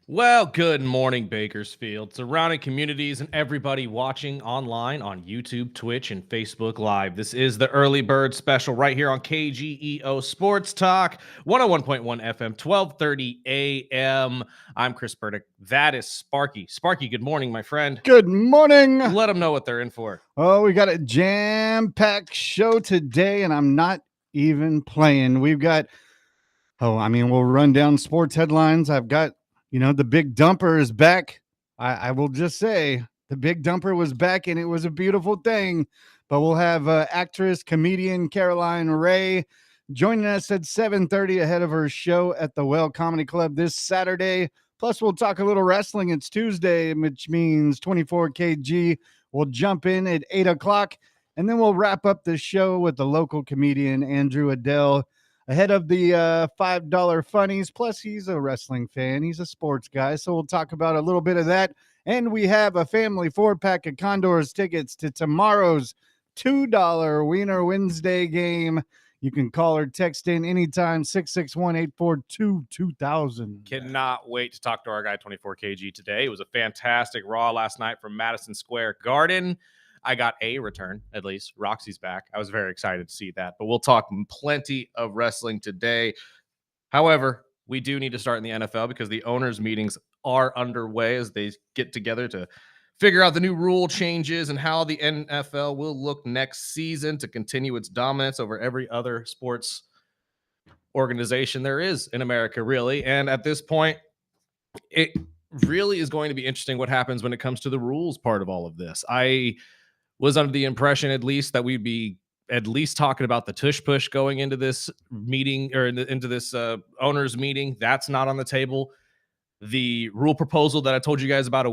Well, good morning, Bakersfield, surrounding communities, and everybody watching online on YouTube, Twitch, and Facebook Live. This is the Early Bird Special right here on KGEO Sports Talk, 101.1 FM, 1230 a.m. I'm Chris Burdick. That is Sparky. Sparky, good morning, my friend. Good morning. Let them know what they're in for. Oh, we got a jam-packed show today, and I'm not even playing. We've got, we'll run down sports headlines. I've got, the big dumper is back. I will just say the big dumper was back, and it was a beautiful thing. But we'll have actress, comedian Caroline Rhea joining us at 7:30 ahead of her show at the Well Comedy Club this Saturday. Plus, we'll talk a little wrestling. It's Tuesday, which means 24KG. We'll jump in at 8 o'clock, and then we'll wrap up the show with the local comedian, Andrew Idell, ahead of the $5 funnies. Plus, he's a wrestling fan. He's a sports guy, so we'll talk about a little bit of that. And we have a family 4-pack of Condors tickets to tomorrow's $2 Wiener Wednesday game. You can call or text in anytime, 661-842-2000. Cannot wait to talk to our guy 24KG today. It was a fantastic Raw last night from Madison Square Garden. I got a return, at least. Roxy's back. I was very excited to see that. But we'll talk plenty of wrestling today. However, we do need to start in the NFL because the owners' meetings are underway as they get together to figure out the new rule changes and how the NFL will look next season to continue its dominance over every other sports organization there is in America, really. And at this point, it really is going to be interesting what happens when it comes to the rules part of all of this. I was under the impression, at least, that we'd be at least talking about the tush push going into this meeting or into this owners meeting. That's not on the table. The rule proposal that I told you guys about 2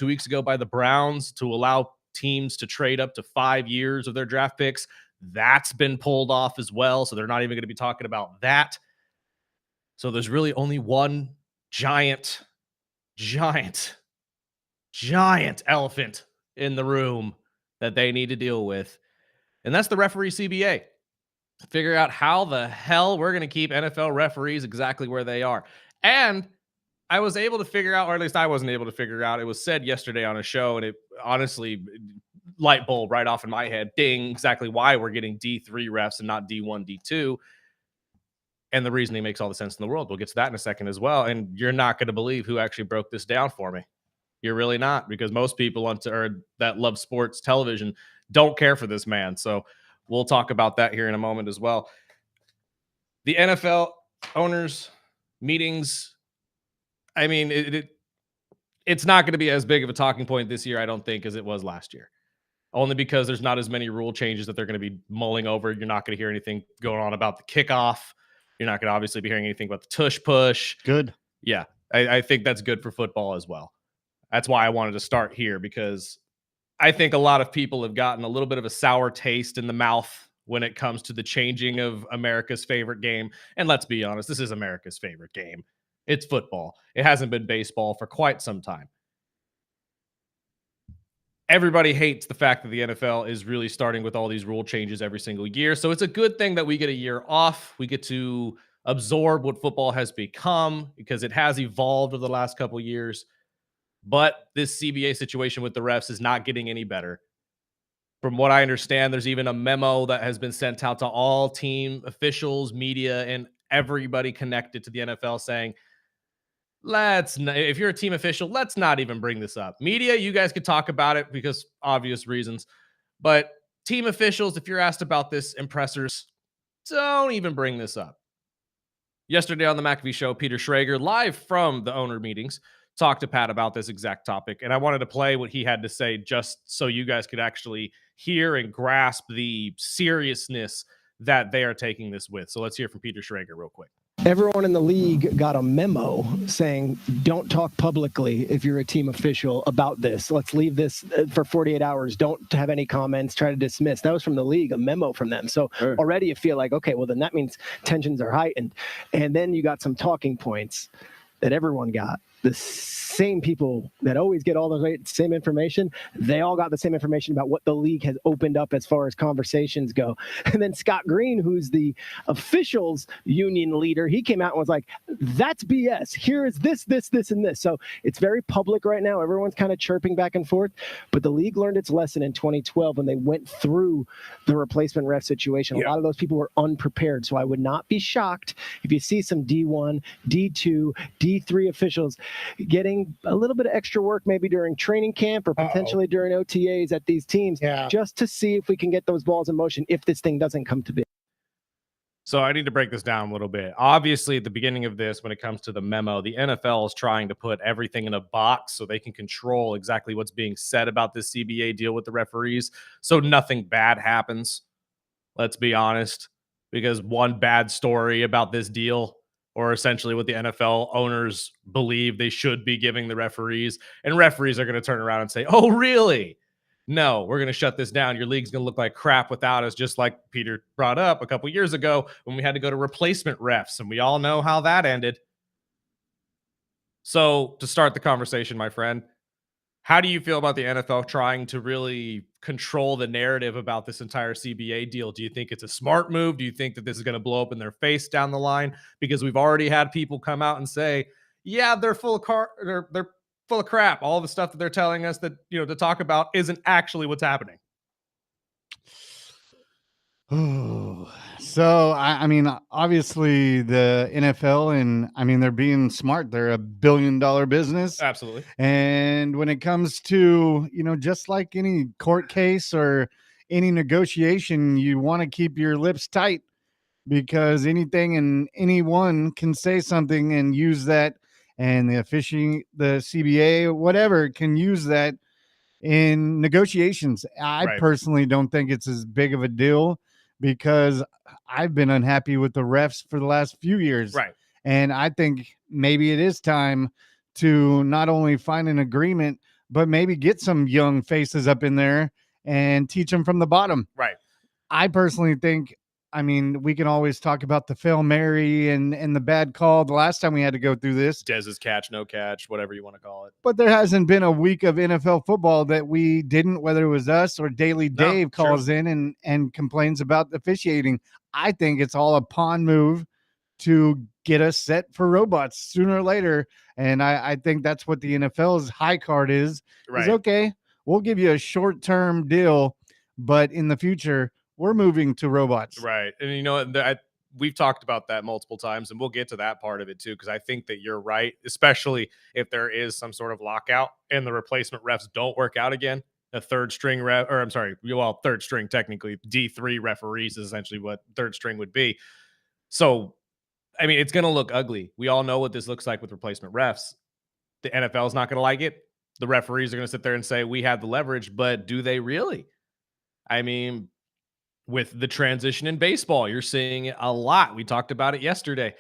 weeks ago by the Browns to allow teams to trade up to 5 years of their draft picks, that's been pulled off as well. So they're not even going to be talking about that. So there's really only one giant elephant in the room that they need to deal with. And that's the referee CBA. Figure out how the hell we're going to keep NFL referees exactly where they are. And I was able to figure out, or at least I wasn't able to figure out, it was said yesterday on a show, and it honestly, light bulb right off in my head, ding, exactly why we're getting D3 refs and not D1, D2. And the reasoning makes all the sense in the world. We'll get to that in a second as well. And you're not going to believe who actually broke this down for me. You're really not, because most people that love sports television don't care for this man. So we'll talk about that here in a moment as well. The NFL owners meetings, I mean, it's not going to be as big of a talking point this year, I don't think, as it was last year. Only because there's not as many rule changes that they're going to be mulling over. You're not going to hear anything going on about the kickoff. You're not going to obviously be hearing anything about the tush push. Good. Yeah, I think that's good for football as well. That's why I wanted to start here, because I think a lot of people have gotten a little bit of a sour taste in the mouth when it comes to the changing of America's favorite game. And let's be honest, this is America's favorite game. It's football. It hasn't been baseball for quite some time. Everybody hates the fact that the NFL is really starting with all these rule changes every single year. So it's a good thing that we get a year off. We get to absorb what football has become, because it has evolved over the last couple of years. But this CBA situation with the refs is not getting any better. From what I understand, there's even a memo that has been sent out to all team officials, media, and everybody connected to the NFL saying, if you're a team official, let's not even bring this up. Media, you guys could talk about it because obvious reasons. But team officials, if you're asked about this, impressors, don't even bring this up. Yesterday on the McAfee Show, Peter Schrager, live from the owner meetings, talked to Pat about this exact topic. And I wanted to play what he had to say just so you guys could actually hear and grasp the seriousness that they are taking this with. So let's hear from Peter Schrager real quick. Everyone in the league got a memo saying, don't talk publicly if you're a team official about this. Let's leave this for 48 hours. Don't have any comments, try to dismiss. That was from the league, a memo from them. So already you feel like, okay, well, then that means tensions are heightened. And then you got some talking points that everyone got. the same people that always get all the same information, they all got the same information about what the league has opened up as far as conversations go. And then Scott Green, who's the officials union leader, he came out and was like, that's BS. Here is this, and this. So it's very public right now. Everyone's kind of chirping back and forth, but the league learned its lesson in 2012 when they went through the replacement ref situation. A lot of those people were unprepared. So I would not be shocked if you see some D1, D2, D3 officials getting a little bit of extra work maybe during training camp or potentially during OTAs at these teams, just to see if we can get those balls in motion if this thing doesn't come to be. So I need to break this down a little bit. Obviously, at the beginning of this, when it comes to the memo, the NFL is trying to put everything in a box so they can control exactly what's being said about this CBA deal with the referees, so nothing bad happens. Let's be honest, because one bad story about this deal, or essentially what the NFL owners believe they should be giving the referees, and referees are going to turn around and say, oh, really? No, we're going to shut this down. Your league's going to look like crap without us, just like Peter brought up a couple years ago when we had to go to replacement refs, and we all know how that ended. So to start the conversation, my friend, how do you feel about the NFL trying to really control the narrative about this entire CBA deal? Do you think it's a smart move? Do you think that this is going to blow up in their face down the line? Because we've already had people come out and say, yeah, they're full of they're full of crap. All the stuff that they're telling us that, to talk about isn't actually what's happening. So, I mean, obviously the NFL, and I mean, they're being smart. They're $1 billion business. Absolutely. And when it comes to, just like any court case or any negotiation, you want to keep your lips tight, because anything and anyone can say something and use that. And the CBA, whatever, can use that in negotiations. I personally don't think it's as big of a deal, because I've been unhappy with the refs for the last few years. Right. And I think maybe it is time to not only find an agreement, but maybe get some young faces up in there and teach them from the bottom. Right. I personally think, we can always talk about the Hail Mary and the bad call the last time we had to go through this. Dez's catch, no catch, whatever you want to call it. But there hasn't been a week of NFL football that we didn't, whether it was us or Daily Dave calls in and complains about officiating. I think it's all a pawn move to get us set for robots sooner or later. And I think that's what the NFL's high card is. Right. Is okay, we'll give you a short-term deal, but in the future, we're moving to robots. Right. And we've talked about that multiple times, and we'll get to that part of it too, because I think that you're right, especially if there is some sort of lockout and the replacement refs don't work out again. A third string third string, technically D3 referees is essentially what third string would be. So, it's going to look ugly. We all know what this looks like with replacement refs. The NFL is not going to like it. The referees are going to sit there and say, we have the leverage, but do they really? With the transition in baseball, you're seeing it a lot. We talked about it yesterday.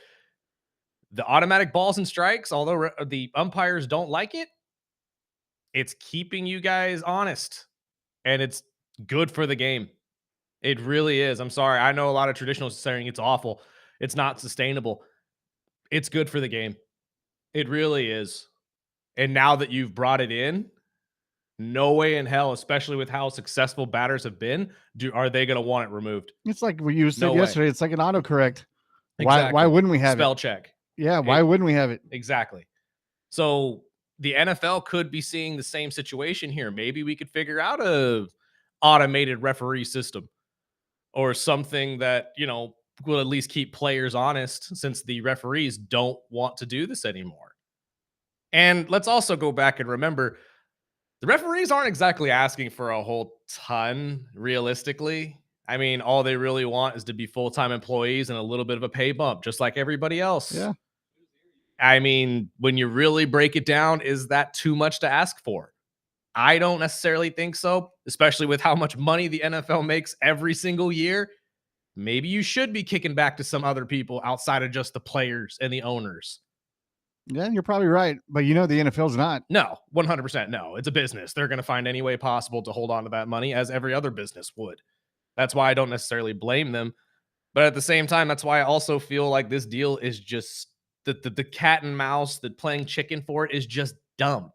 The automatic balls and strikes, although the umpires don't like it, it's keeping you guys honest, and it's good for the game. It really is. I'm sorry. I know a lot of traditionalists saying it's awful. It's not sustainable. It's good for the game. It really is. And now that you've brought it in, no way in hell, especially with how successful batters have been, are they going to want it removed? It's like what you said yesterday. It's like an autocorrect. Exactly. Why wouldn't we have spell check? Yeah, why wouldn't we have it? Exactly. So the NFL could be seeing the same situation here. Maybe we could figure out a automated referee system or something that, will at least keep players honest, since the referees don't want to do this anymore. And let's also go back and remember, the referees aren't exactly asking for a whole ton, realistically. All they really want is to be full-time employees and a little bit of a pay bump, just like everybody else. Yeah. When you really break it down, is that too much to ask for? I don't necessarily think so, especially with how much money the NFL makes every single year. Maybe you should be kicking back to some other people outside of just the players and the owners. Yeah, you're probably right. But the NFL's not. No, 100% no. It's a business. They're going to find any way possible to hold on to that money, as every other business would. That's why I don't necessarily blame them. But at the same time, that's why I also feel like this deal is just the cat and mouse, that playing chicken for it is just dumb.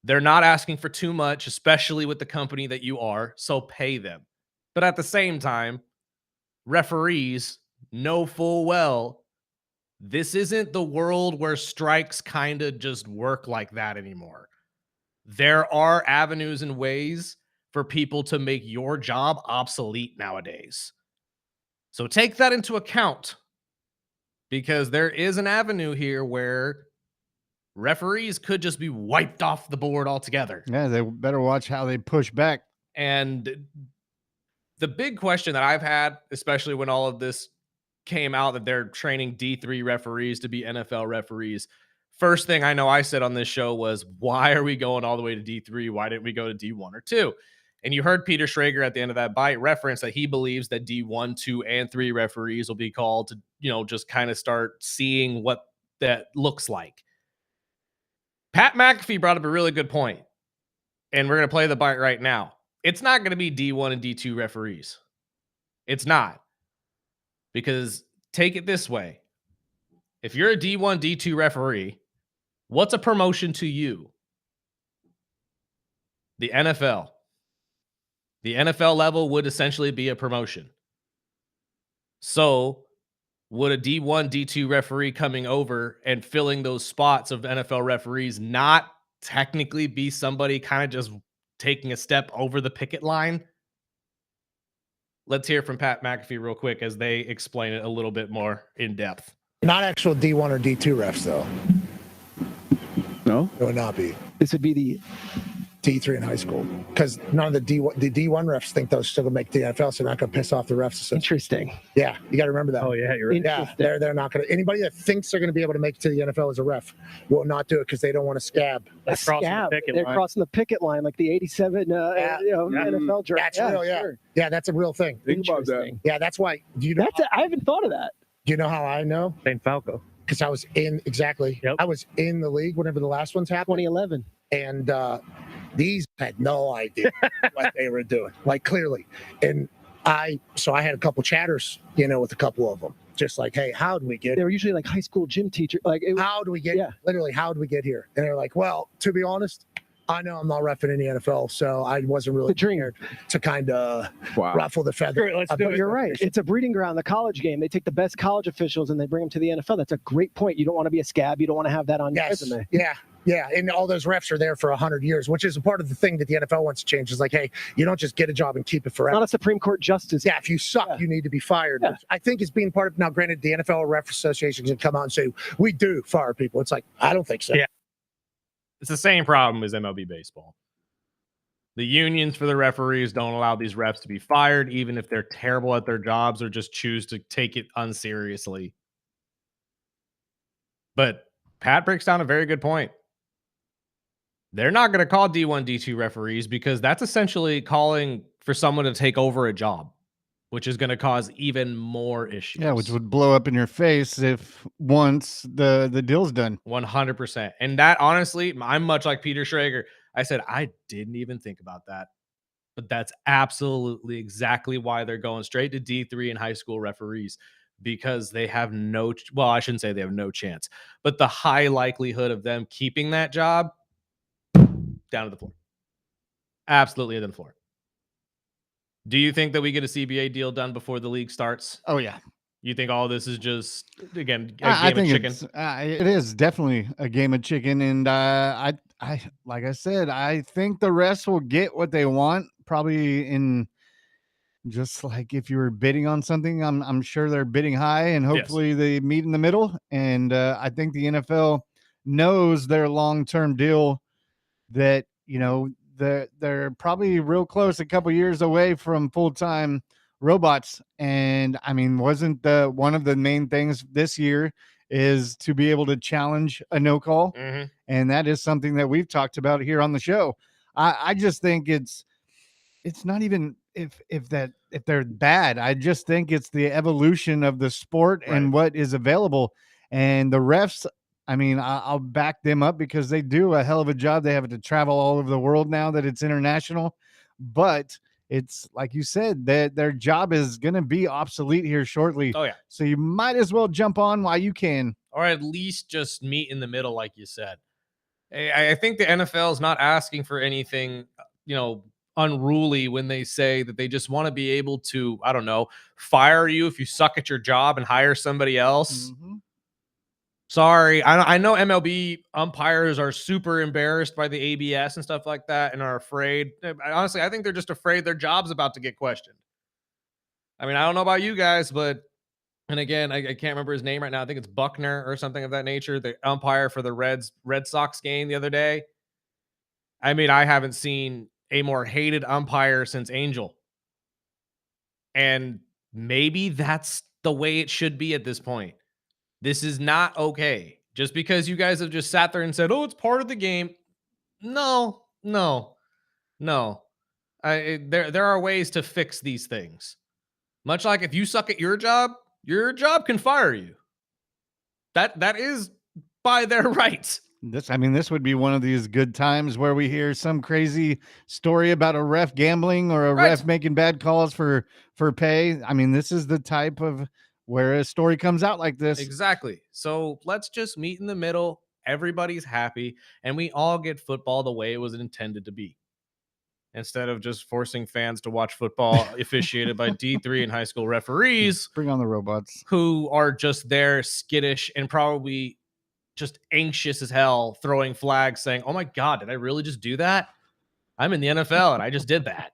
They're not asking for too much, especially with the company that you are, so pay them. But at the same time, referees know full well this isn't the world where strikes kind of just work like that anymore. There are avenues and ways for people to make your job obsolete nowadays. So take that into account, because there is an avenue here where referees could just be wiped off the board altogether. Yeah, they better watch how they push back. And the big question that I've had, especially when all of this came out that they're training D3 referees to be NFL referees, first thing I know I said on this show was, why are we going all the way to D3? Why didn't we go to D1 or 2? And you heard Peter Schrager at the end of that bite reference that he believes that D1, 2, and 3 referees will be called to, just kind of start seeing what that looks like. Pat McAfee brought up a really good point, and we're going to play the bite right now. It's not going to be D1 and D2 referees. It's not. Because take it this way. If you're a D1, D2 referee, what's a promotion to you? The NFL. The NFL level would essentially be a promotion. So would a D1, D2 referee coming over and filling those spots of NFL referees not technically be somebody kind of just taking a step over the picket line? Let's hear from Pat McAfee real quick as they explain it a little bit more in depth. Not actual D1 or D2 refs, though. No? It would not be. This would be the D3 in high school. Because none of the D1 refs think those still going to make the NFL, so they're not going to piss off the refs. interesting. Yeah, you got to remember that. Oh, yeah, you're right. Yeah, they're not going to. Anybody that thinks they're going to be able to make it to the NFL as a ref will not do it because they don't want to scab. They're crossing the picket line like the 87 NFL draft. That's real, yeah. Sure. Yeah, that's a real thing. Think about that. Yeah, that's why. Do you know? I haven't thought of that. Do you know how I know? St. Falco. Because I was in I was in the league whenever the last ones happened. 2011. And these had no idea what they were doing, like clearly. And I had a couple chatters, with a couple of them, just like, hey, how do we get? They were usually like high school gym teacher. How do we get? Yeah. Literally, how do we get here? And they're like, well, to be honest, I know I'm not reffing in the NFL, so I wasn't really prepared to kind of ruffle the feather. You're right. It's a breeding ground. The college game. They take the best college officials and they bring them to the NFL. That's a great point. You don't want to be a scab. You don't want to have that on your resume. Yeah, and all those refs are there for 100 years, which is a part of the thing that the NFL wants to change. Is like, hey, you don't just get a job and keep it forever. Not a Supreme Court justice. Yeah, if you suck, you need to be fired. Yeah. I think it's being part of, now granted, the NFL Ref Association can come out and say, we do fire people. It's like, I don't think so. Yeah. It's the same problem as MLB baseball. The unions for the referees don't allow these refs to be fired, even if they're terrible at their jobs or just choose to take it unseriously. But Pat breaks down a very good point. They're not going to call D1, D2 referees because that's essentially calling for someone to take over a job, which is going to cause even more issues. Yeah, which would blow up in your face if once the deal's done. 100%. And that, honestly, I'm much like Peter Schrager. I said, I didn't even think about that. But that's absolutely exactly why they're going straight to D3 and high school referees, because they have I shouldn't say they have no chance, but the high likelihood of them keeping that job down to the floor. Absolutely to the floor. Do you think that we get a CBA deal done before the league starts? Oh, yeah. You think all this is just, again, a I game think of chicken? It is definitely a game of chicken. And I like I said, I think the rest will get what they want, probably in just like if you were bidding on something. I'm sure they're bidding high, and hopefully they meet in the middle. And I think the NFL knows their long-term deal, that, they're probably real close, a couple years away from full-time robots. And I mean, wasn't one of the main things this year is to be able to challenge a no call? Mm-hmm. And that is something that we've talked about here on the show. I just think it's not even if they're bad. I just think it's the evolution of the sport and what is available. And the refs, I mean, I'll back them up because they do a hell of a job. They have to travel all over the world now that it's international. But it's like you said, that their job is going to be obsolete here shortly. Oh yeah. So you might as well jump on while you can. Or at least just meet in the middle, like you said. I think the NFL is not asking for anything, unruly when they say that they just want to be able to, I don't know, fire you if you suck at your job and hire somebody else. Mm-hmm. Sorry. I know MLB umpires are super embarrassed by the ABS and stuff like that and are afraid. Honestly, I think they're just afraid their job's about to get questioned. I mean, I don't know about you guys, but and again, I can't remember his name right now. I think it's Buckner or something of that nature, the umpire for the Red Sox game the other day. I mean, I haven't seen a more hated umpire since Angel. And maybe that's the way it should be at this point. This is not okay. Just because you guys have just sat there and said, "Oh, it's part of the game." No. There are ways to fix these things. Much like if you suck at your job can fire you. That is by their rights. This would be one of these good times where we hear some crazy story about a ref gambling or a ref making bad calls for pay. I mean, this is the type of where a story comes out like this. Exactly. So let's just meet in the middle. Everybody's happy, and we all get football the way it was intended to be. Instead of just forcing fans to watch football officiated by D3 and high school referees. Bring on the robots. Who are just there skittish and probably just anxious as hell, throwing flags saying, "Oh my God, did I really just do that? I'm in the NFL and I just did that."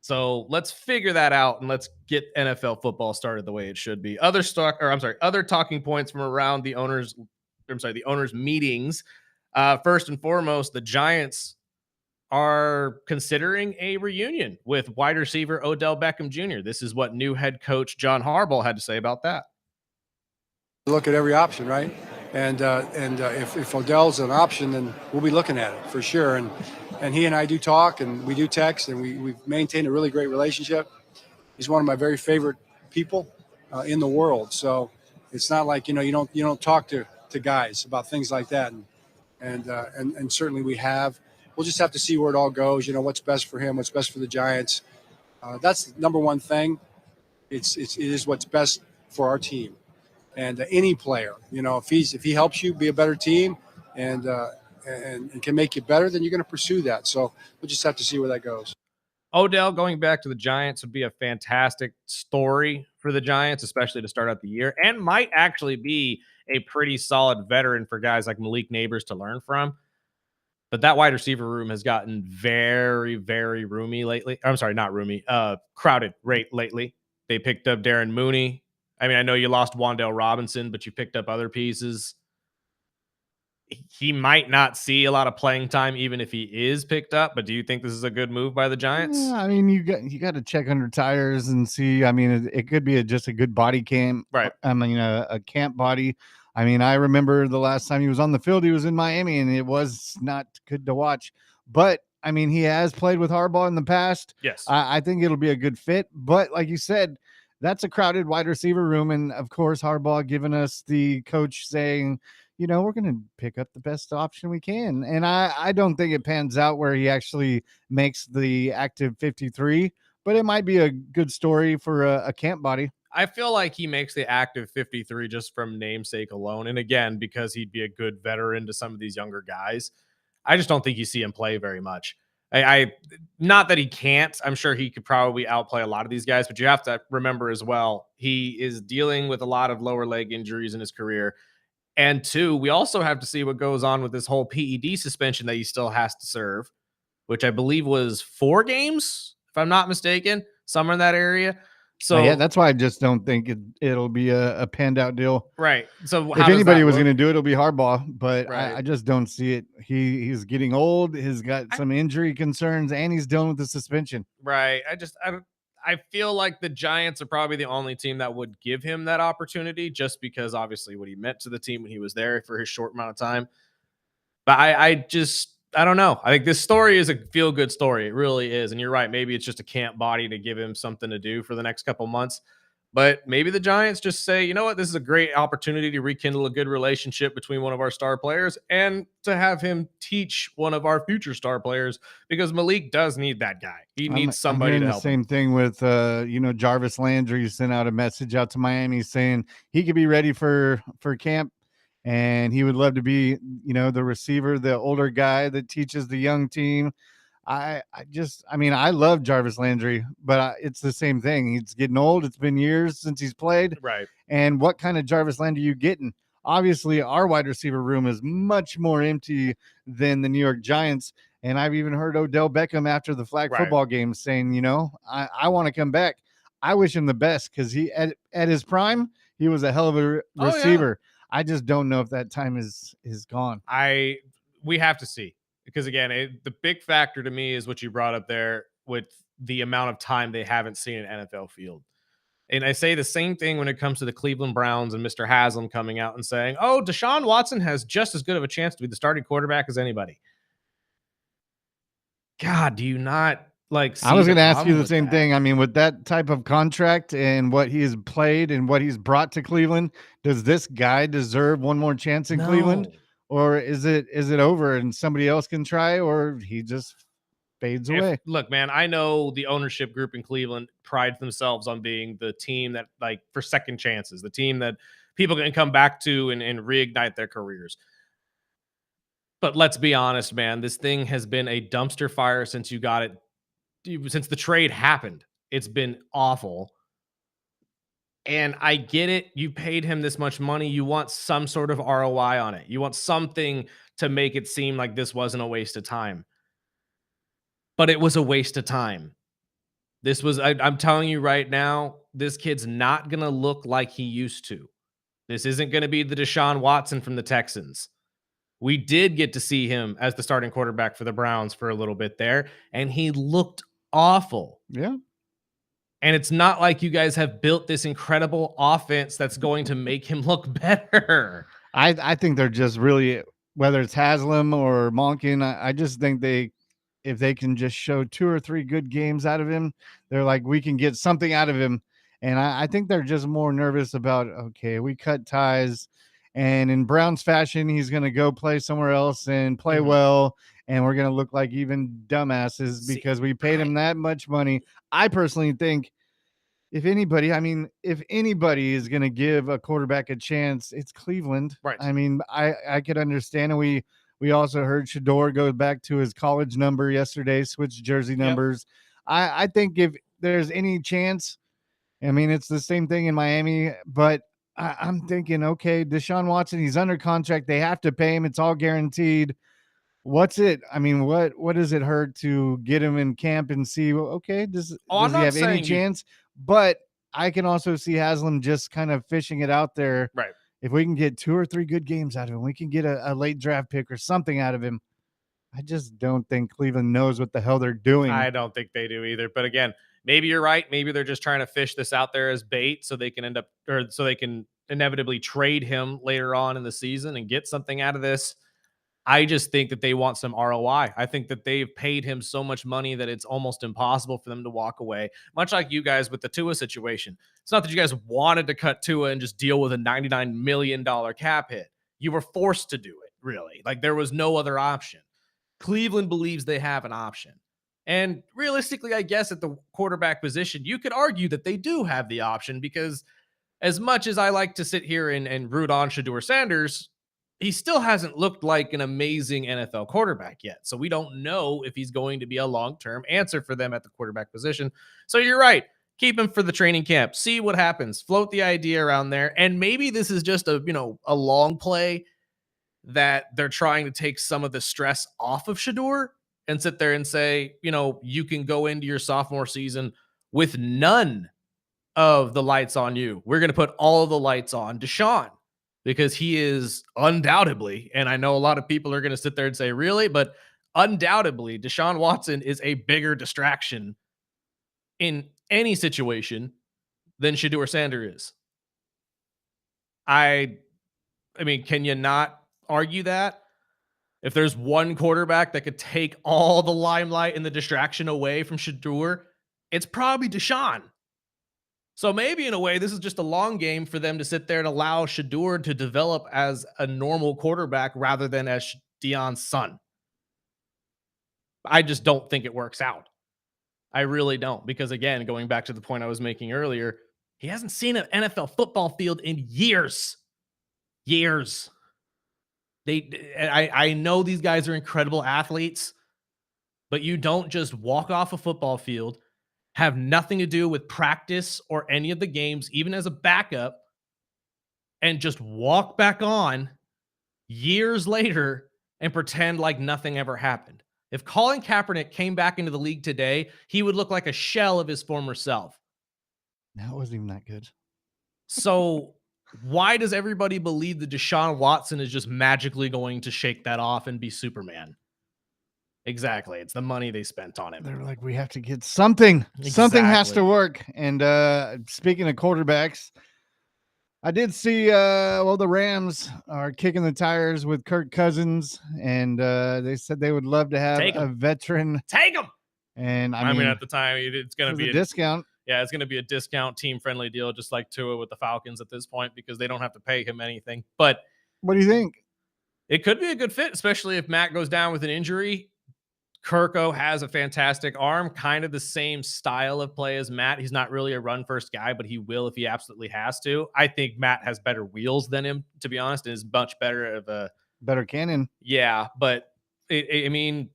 So let's figure that out and let's get NFL football started the way it should be. Other talking points from around the owners' meetings. First and foremost, the Giants are considering a reunion with wide receiver Odell Beckham Jr. This is what new head coach John Harbaugh had to say about that. Look at every option, right? And if Odell's an option, then we'll be looking at it for sure. And he and I do talk, and we do text, and we've maintained a really great relationship. He's one of my very favorite people in the world. So it's not like you don't talk to guys about things like that, and certainly we have. We'll just have to see where it all goes. What's best for him, what's best for the Giants. That's the number one thing. It is what's best for our team. And any player, if he helps you be a better team and can make you better, then you're going to pursue that. So we'll just have to see where that goes. Odell going back to the Giants would be a fantastic story for the Giants, especially to start out the year, and might actually be a pretty solid veteran for guys like Malik Neighbors to learn from. But that wide receiver room has gotten very, very roomy lately. I'm sorry, not roomy, crowded lately. They picked up Darren Mooney. I mean, I know you lost Wan'Dale Robinson, but you picked up other pieces. He might not see a lot of playing time, even if he is picked up. But do you think this is a good move by the Giants? Yeah, I mean, you got to check under tires and see. I mean, it could be just a good body camp, right? I mean, a camp body. I mean, I remember the last time he was on the field, he was in Miami, and it was not good to watch. But I mean, he has played with Harbaugh in the past. Yes, I think it'll be a good fit. But like you said, that's a crowded wide receiver room. And of course, Harbaugh giving us the coach saying, we're going to pick up the best option we can. And I don't think it pans out where he actually makes the active 53, but it might be a good story for a camp body. I feel like he makes the active 53 just from namesake alone. And again, because he'd be a good veteran to some of these younger guys. I just don't think you see him play very much. I not that he can't. I'm sure he could probably outplay a lot of these guys, but you have to remember as well, he is dealing with a lot of lower leg injuries in his career. And two, we also have to see what goes on with this whole PED suspension that he still has to serve, which I believe was 4 games, if I'm not mistaken, somewhere in that area. So yeah, that's why I just don't think it'll be a panned out deal. Right. So if anybody was going to do it, it'll be Harbaugh, but right. I just don't see it. He's getting old. He's got some injury concerns, and he's dealing with the suspension. Right. I feel like the Giants are probably the only team that would give him that opportunity, just because obviously what he meant to the team when he was there for his short amount of time. But I don't know. I think this story is a feel-good story. It really is. And you're right. Maybe it's just a camp body to give him something to do for the next couple months. But maybe the Giants just say, you know what, this is a great opportunity to rekindle a good relationship between one of our star players and to have him teach one of our future star players, because Malik does need that guy. He needs I'm somebody hearing to the help him. same thing with Jarvis Landry sent out a message out to Miami saying he could be ready for camp, and he would love to be the receiver, the older guy that teaches the young team. I love Jarvis Landry, but it's the same thing. He's getting old. It's been years since he's played. Right. And what kind of Jarvis Landry are you getting? Obviously, our wide receiver room is much more empty than the New York Giants. And I've even heard Odell Beckham after the flag football game saying, I want to come back. I wish him the best because he at his prime, he was a hell of a receiver. I just don't know if that time is gone. We have to see. Because again, the big factor to me is what you brought up there with the amount of time they haven't seen an NFL field. And I say the same thing when it comes to the Cleveland Browns and Mr. Haslam coming out and saying, oh, Deshaun Watson has just as good of a chance to be the starting quarterback as anybody. God, do you not see I was going to ask you problem the with same that? thing. I mean, with that type of contract and what he has played and what he's brought to Cleveland, does this guy deserve one more chance in Cleveland? No. Or is it over and somebody else can try, or he just fades away? Look, man, I know the ownership group in Cleveland prides themselves on being the team that, for second chances, the team that people can come back to and reignite their careers. But let's be honest, man, this thing has been a dumpster fire since you got it, since the trade happened. It's been awful. And I get it. You paid him this much money. You want some sort of ROI on it. You want something to make it seem like this wasn't a waste of time. But it was a waste of time. This was, I'm telling you right now, this kid's not going to look like he used to. This isn't going to be the Deshaun Watson from the Texans. We did get to see him as the starting quarterback for the Browns for a little bit there, and he looked awful. Yeah. And it's not like you guys have built this incredible offense that's going to make him look better. I think they're just really, whether it's Haslam or Monken, I just think if they can just show 2 or 3 good games out of him, they're like, we can get something out of him. And I think they're just more nervous about, okay, we cut ties, and in Brown's fashion, he's going to go play somewhere else and play well. And we're going to look like even dumbasses because we paid him that much money. I personally think if anybody is going to give a quarterback a chance, it's Cleveland. Right. I mean, I could understand. And we also heard Shador go back to his college number yesterday, switch jersey numbers. Yep. I think if there's any chance, I mean, it's the same thing in Miami, but I'm thinking, okay, Deshaun Watson, he's under contract. They have to pay him. It's all guaranteed. What's it? I mean, what does it hurt to get him in camp and see, okay, does he have any chance? But I can also see Haslam just kind of fishing it out there. Right. If we can get 2 or 3 good games out of him, we can get a late draft pick or something out of him. I just don't think Cleveland knows what the hell they're doing. I don't think they do either. But again, maybe you're right. Maybe they're just trying to fish this out there as bait so they can so they can inevitably trade him later on in the season and get something out of this. I just think that they want some ROI. I think that they've paid him so much money that it's almost impossible for them to walk away. Much like you guys with the Tua situation. It's not that you guys wanted to cut Tua and just deal with a $99 million cap hit. You were forced to do it, really. Like, there was no other option. Cleveland believes they have an option. And realistically, I guess at the quarterback position, you could argue that they do have the option, because as much as I like to sit here and root on Shador Sanders, he still hasn't looked like an amazing NFL quarterback yet. So we don't know if he's going to be a long-term answer for them at the quarterback position. So you're right. Keep him for the training camp. See what happens. Float the idea around there. And maybe this is just a long play that they're trying to take some of the stress off of Shador and sit there and say, you can go into your sophomore season with none of the lights on you. We're going to put all of the lights on Deshaun, because he is undoubtedly, and I know a lot of people are going to sit there and say, really? But undoubtedly, Deshaun Watson is a bigger distraction in any situation than Shador Sanders is. I mean, can you not argue that? If there's one quarterback that could take all the limelight and the distraction away from Shador, it's probably Deshaun. So maybe in a way, this is just a long game for them to sit there and allow Shador to develop as a normal quarterback rather than as Deion's son. I just don't think it works out. I really don't. Because again, going back to the point I was making earlier, he hasn't seen an NFL football field in years. Years. I know these guys are incredible athletes, but you don't just walk off a football field, have nothing to do with practice or any of the games, even as a backup, and just walk back on years later and pretend like nothing ever happened. If Colin Kaepernick came back into the league today, he would look like a shell of his former self. That wasn't even that good. So why does everybody believe that Deshaun Watson is just magically going to shake that off and be Superman? Exactly. It's the money they spent on him. They're like, we have to get something. Something has Exactly. to work. And speaking of quarterbacks, I did see the Rams are kicking the tires with Kirk Cousins, and they said they would love to have Take a 'em. Veteran. Take him. And I mean, at the time, it's going to be a discount. Yeah, it's going to be a discount, team-friendly deal, just like Tua with the Falcons at this point, because they don't have to pay him anything. But What do you think? it could be a good fit, especially if Matt goes down with an injury. Kirko has a fantastic arm, kind of the same style of play as Matt. He's not really a run-first guy, but he will if he absolutely has to. I think Matt has better wheels than him, to be honest, and is much better of a Better cannon. Yeah, but I mean,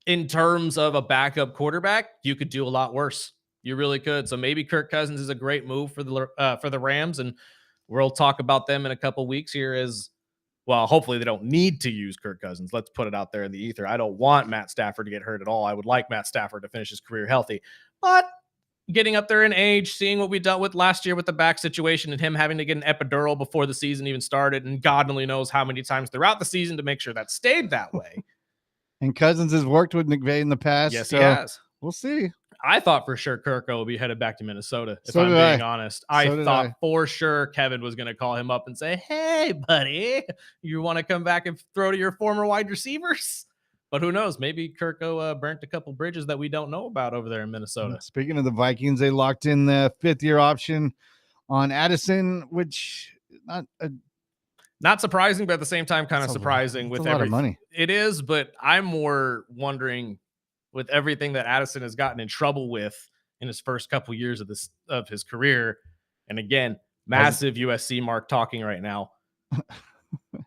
in terms of a backup quarterback, you could do a lot worse. You really could. So maybe Kirk Cousins is a great move for the Rams, and we'll talk about them in a couple weeks here. As well, hopefully they don't need to use Kirk Cousins. Let's put it out there in the ether. I don't want Matt Stafford to get hurt at all. I would like Matt Stafford to finish his career healthy, but getting up there in age, seeing what we dealt with last year with the back situation and him having to get an epidural before the season even started, and God only knows how many times throughout the season to make sure that stayed that way. And Cousins has worked with McVay in the past. Yes, so he has. We'll see. I thought for sure Kirko would be headed back to Minnesota, if So I'm did being I. honest. So I did thought I. for sure Kevin was going to call him up and say, hey, buddy, you want to come back and throw to your former wide receivers? But who knows? Maybe Kirko burnt a couple bridges that we don't know about over there in Minnesota. Speaking of the Vikings, they locked in the 5th-year option on Addison, which not surprising, but at the same time, kind of surprising with a lot of money. It is, but I'm more wondering with everything that Addison has gotten in trouble with in his first couple years of his career. And again, massive USC mark talking right now.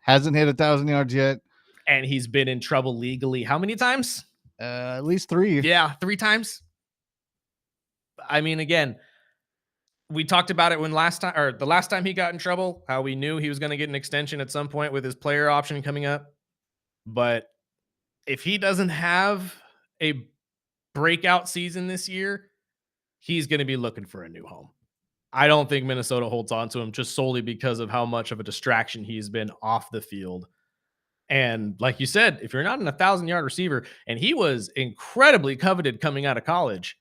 Hasn't hit 1,000 yards yet. And he's been in trouble legally. How many times? At least 3. Yeah, 3 times. I mean, again, we talked about it the last time he got in trouble, how we knew he was going to get an extension at some point with his player option coming up. But if he doesn't have a breakout season this year, he's going to be looking for a new home. I don't think Minnesota holds on to him just solely because of how much of a distraction he's been off the field. And like you said, if you're not an 1,000-yard receiver, and he was incredibly coveted coming out of college,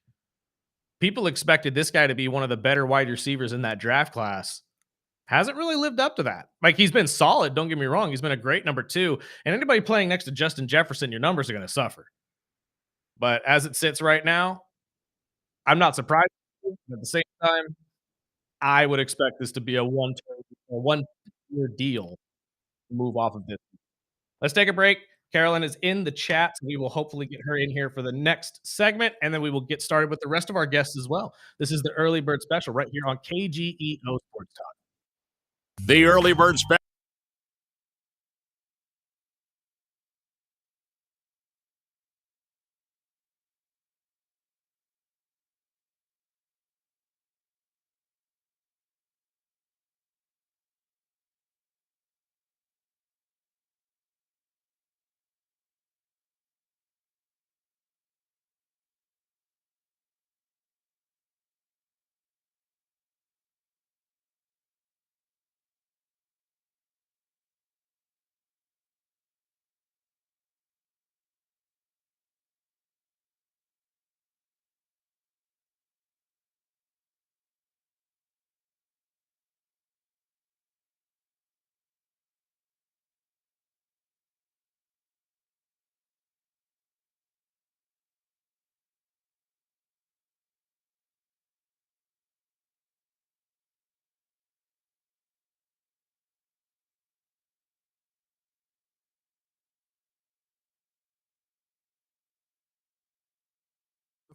people expected this guy to be one of the better wide receivers in that draft class. Hasn't really lived up to that. Like, he's been solid, don't get me wrong. He's been a great number 2. And anybody playing next to Justin Jefferson, your numbers are going to suffer. But as it sits right now, I'm not surprised. At the same time, I would expect this to be a one-year deal to move off of this. Let's take a break. Carolyn is in the chat. So we will hopefully get her in here for the next segment, and then we will get started with the rest of our guests as well. This is the Early Bird Special right here on KGEO Sports Talk. The Early Bird Special.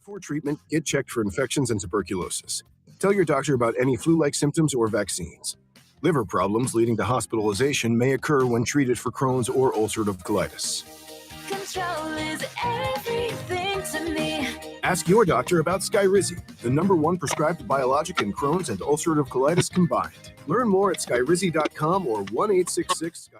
Before treatment, get checked for infections and tuberculosis. Tell your doctor about any flu-like symptoms or vaccines. Liver problems leading to hospitalization may occur when treated for Crohn's or ulcerative colitis. Control is everything to me. Ask your doctor about Skyrizi, the #1 prescribed biologic in Crohn's and ulcerative colitis combined. Learn more at skyrizi.com or 1-866-SKY.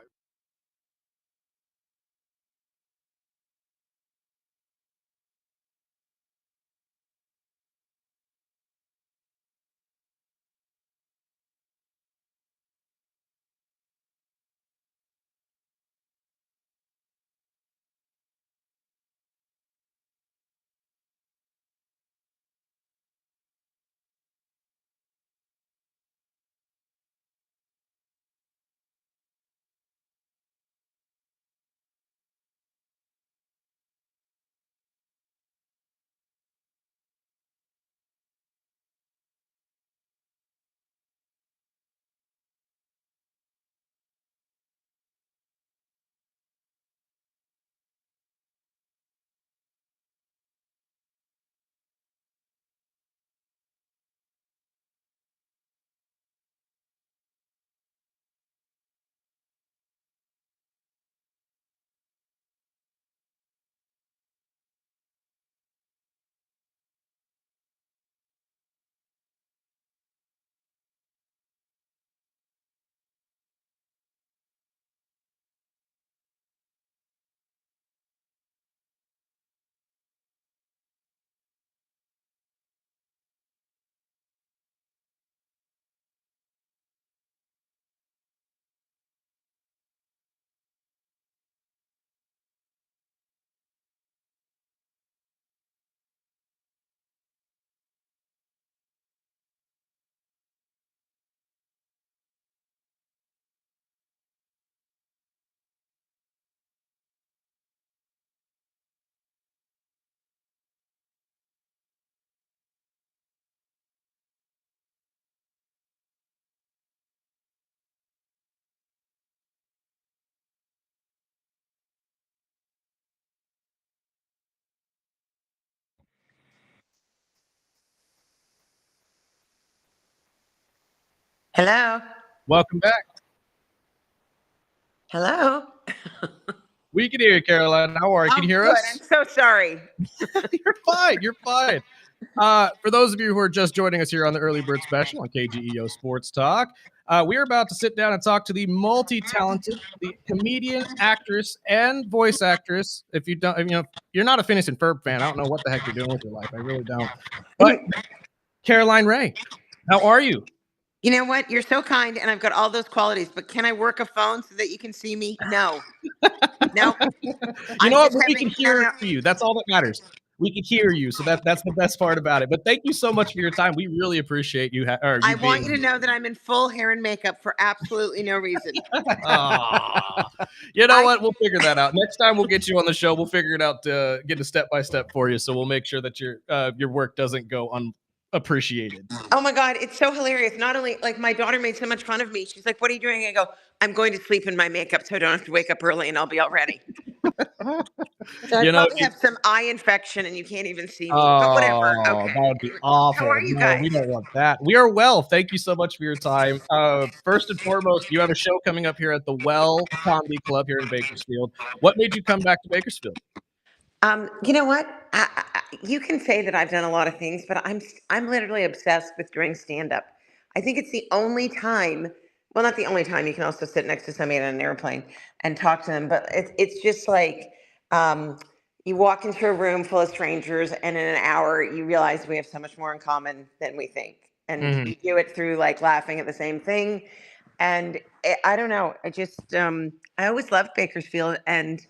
Hello. Welcome back. Hello. We can hear you, Caroline. How are you? Can you hear good. us? I'm so sorry. You're fine. You're fine. For those of you who are just joining us here on the Early Bird Special on KGEO Sports Talk, we are about to sit down and talk to the multi-talented, the comedian, actress, and voice actress. If you don't, you're not a Phineas and Ferb fan, I don't know what the heck you're doing with your life. I really don't. But Caroline Rhea, how are you? You know what? You're so kind, and I've got all those qualities. But can I work a phone so that you can see me? No. No. You know what? We can hear you. That's all that matters. We can hear you, so that's the best part about it. But thank you so much for your time. We really appreciate you. I want you to know that I'm in full hair and makeup for absolutely no reason. You know what? We'll figure that out. Next time we'll get you on the show. We'll figure it out to get a step-by-step for you. So we'll make sure that your work doesn't go unappreciated. Oh my God, it's so hilarious. Not only like my daughter made so much fun of me. She's like, "What are you doing?" I go, "I'm going to sleep in my makeup so I don't have to wake up early and I'll be all ready." So I probably have some eye infection and you can't even see me. But whatever. Okay. That would be awful. How are you guys? We don't want that. We are well. Thank you so much for your time. First and foremost, you have a show coming up here at the Well Comedy Club here in Bakersfield. What made you come back to Bakersfield? You know what? You can say that I've done a lot of things, but I'm literally obsessed with doing stand-up. I think it's the only time. Well, not the only time. You can also sit next to somebody on an airplane and talk to them, but it's just like you walk into a room full of strangers, and in an hour you realize we have so much more in common than we think, and you do it through like laughing at the same thing. And I don't know. I always loved Bakersfield, and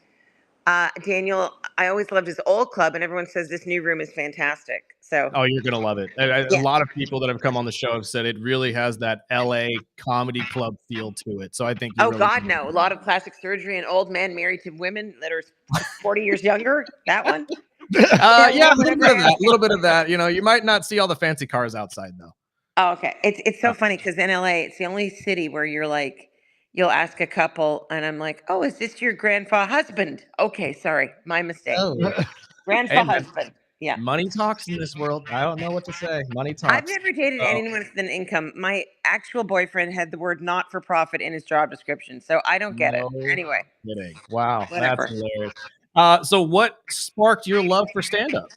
Daniel, I always loved his old club, and everyone says this new room is fantastic. So, oh, you're gonna love it. A lot of people that have come on the show have said it really has that LA comedy club feel to it. So I think. Oh God, no! A lot of plastic surgery and old men married to women that are 40 years younger. That one. Yeah, a little bit of that. You know, you might not see all the fancy cars outside though. Oh, okay. It's so funny because in LA, it's the only city where you're like. You'll ask a couple, and I'm like, "Oh, is this your grandpa husband?" Okay, sorry, my mistake. Oh. Grandpa husband. Yeah. Money talks in this world. I don't know what to say. Money I've talks. never dated So, anyone with an income. My actual boyfriend had the word not for profit in his job description. So I don't get it. no Anyway, kidding. Wow, that's whatever. hilarious. So what sparked your love for stand-up?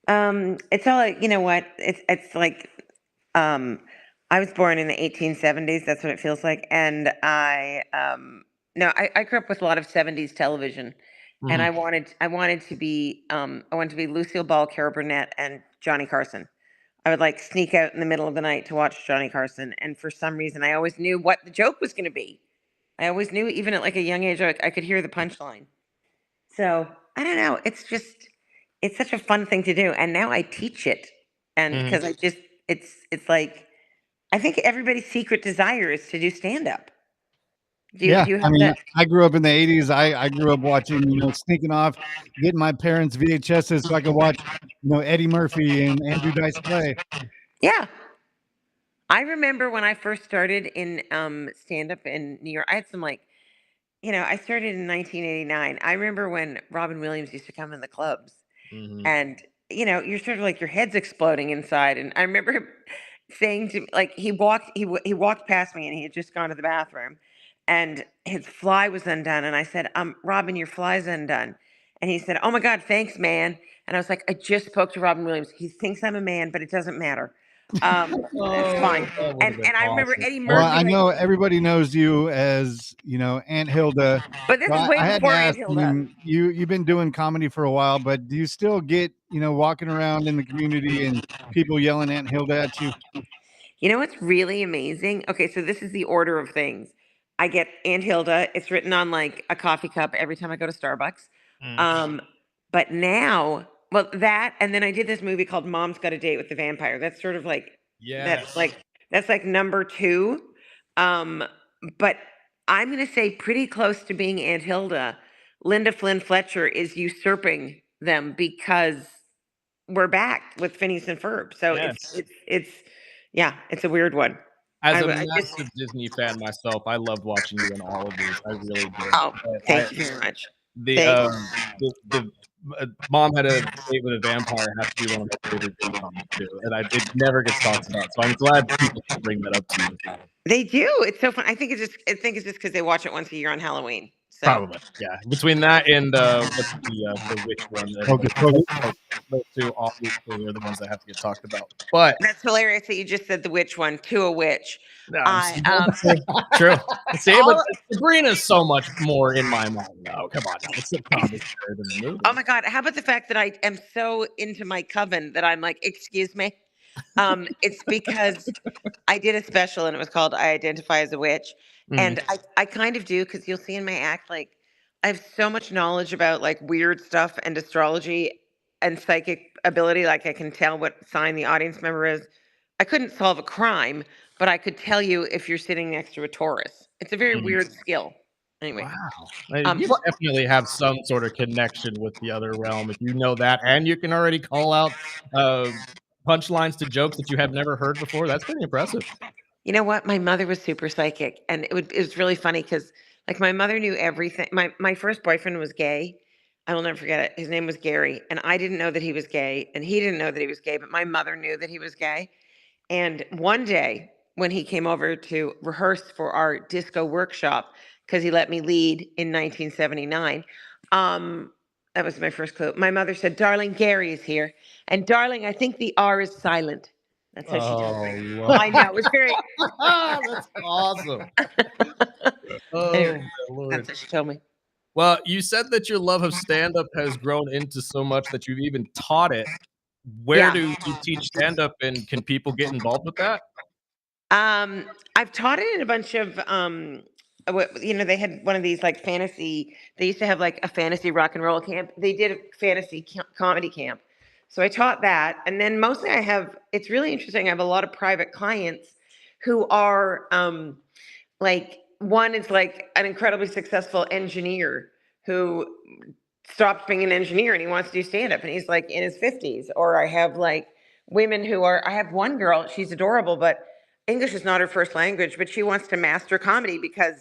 It's all like, you know what? It's like um I was born in the 1870s. That's what it feels like. And I grew up with a lot of 70s television. And Mhm. I wanted to be Lucille Ball, Carol Burnett, and Johnny Carson. I would like sneak out in the middle of the night to watch Johnny Carson, and for some reason, I always knew what the joke was going to be. I always knew, even at like a young age, I could hear the punchline. So I don't know. It's such a fun thing to do, and now I teach it, and Mhm. because it's like I think everybody's secret desire is to do stand up. Yeah, Do you I have mean, that? I grew up in the 80s. I grew up watching, sneaking off, getting my parents' VHSs so I could watch, Eddie Murphy and Andrew Dice Clay. Yeah. I remember when I first started in stand up in New York. I had some like, I started in 1989. I remember when Robin Williams used to come in the clubs, Mhm. and you're sort of like your head's exploding inside. And I remember him saying to like he walked past me and he had just gone to the bathroom, and his fly was undone. And I said, Robin, your fly's undone. And he said, oh my God, thanks, man. And I was like, I just spoke to Robin Williams. He thinks I'm a man, but it doesn't matter. It's Oh, fine. that would have And been I remember awesome. Eddie Well, Murphy, I like, know everybody knows you as, Aunt Hilda. but this So is way I had to before Aunt ask, Hilda. you've been doing comedy for a while, but do you still get, walking around in the community and people yelling Aunt Hilda at you? You know what's really amazing? Okay, so this is the order of things. I get Aunt Hilda. It's written on like a coffee cup every time I go to Starbucks. Mm. Um, but now, well, that and then I did this movie called Mom's Got a Date with the Vampire. That's sort of like that's Yes. like that's like number two. Um, but I'm gonna say pretty close to being Aunt Hilda. Linda Flynn Fletcher is usurping them because we're back with Phineas and Ferb. So Yes. it's yeah, it's a weird one. As a I just massive Disney fan myself, I loved watching you in all of these. I really did. oh, I thank you very much. the Thank the Mom Had a Date with a Vampire has to be one of my favorite sitcoms too, and it never gets talked about. So I'm glad people can bring that up to you. They do. It's so fun. I think it's just because they watch it once a year on Halloween. So Probably, yeah. Between that and what's the witch one that Hocus everybody Pocus. those two obviously are the ones that have to get talked about. But that's hilarious that you just said the witch one to a witch. I true. See, but all Sabrina's so much more in my mind now. Come on, now. The sitcom is better than the movie. oh my God, how about the fact that I am so into my coven that I'm like, excuse me? It's because I did a special and it was called I Identify as a Witch. And I kind of do because you'll see in my act, like I have so much knowledge about like weird stuff and astrology and psychic ability. Like I can tell what sign the audience member is. I couldn't solve a crime, but I could tell you if you're sitting next to a Taurus. It's a very weird skill. Anyway, Wow. You what- definitely have some sort of connection with the other realm if you know that, and you can already call out punchlines to jokes that you have never heard before. That's pretty impressive. you know what? My mother was super psychic, and it was really funny because like my mother knew everything. My first boyfriend was gay. I will never forget it. His name was Gary, and I didn't know that he was gay, and he didn't know that he was gay, but my mother knew that he was gay. And one day when he came over to rehearse for our disco workshop, because he let me lead in 1979, that was my first clue. My mother said, "Darling, Gary is here," and darling, I think the R is silent. That's how she told me. Lord. I know it was very. That's awesome. Oh, Anyway, my Lord. that's what she told me. Well, you said that your love of stand-up has grown into so much that you've even taught it. Where Yeah. do you teach stand-up, and can people get involved with that? I've taught it in a bunch of they had one of these like fantasy. They used to have like a fantasy rock and roll camp. They did a fantasy comedy camp. So I taught that, and then mostly I have. It's really interesting. I have a lot of private clients who are like one is like an incredibly successful engineer who stopped being an engineer and he wants to do stand up and he's like in his 50s. Or I have like women who are, I have one girl, she's adorable, but English is not her first language, but she wants to master comedy because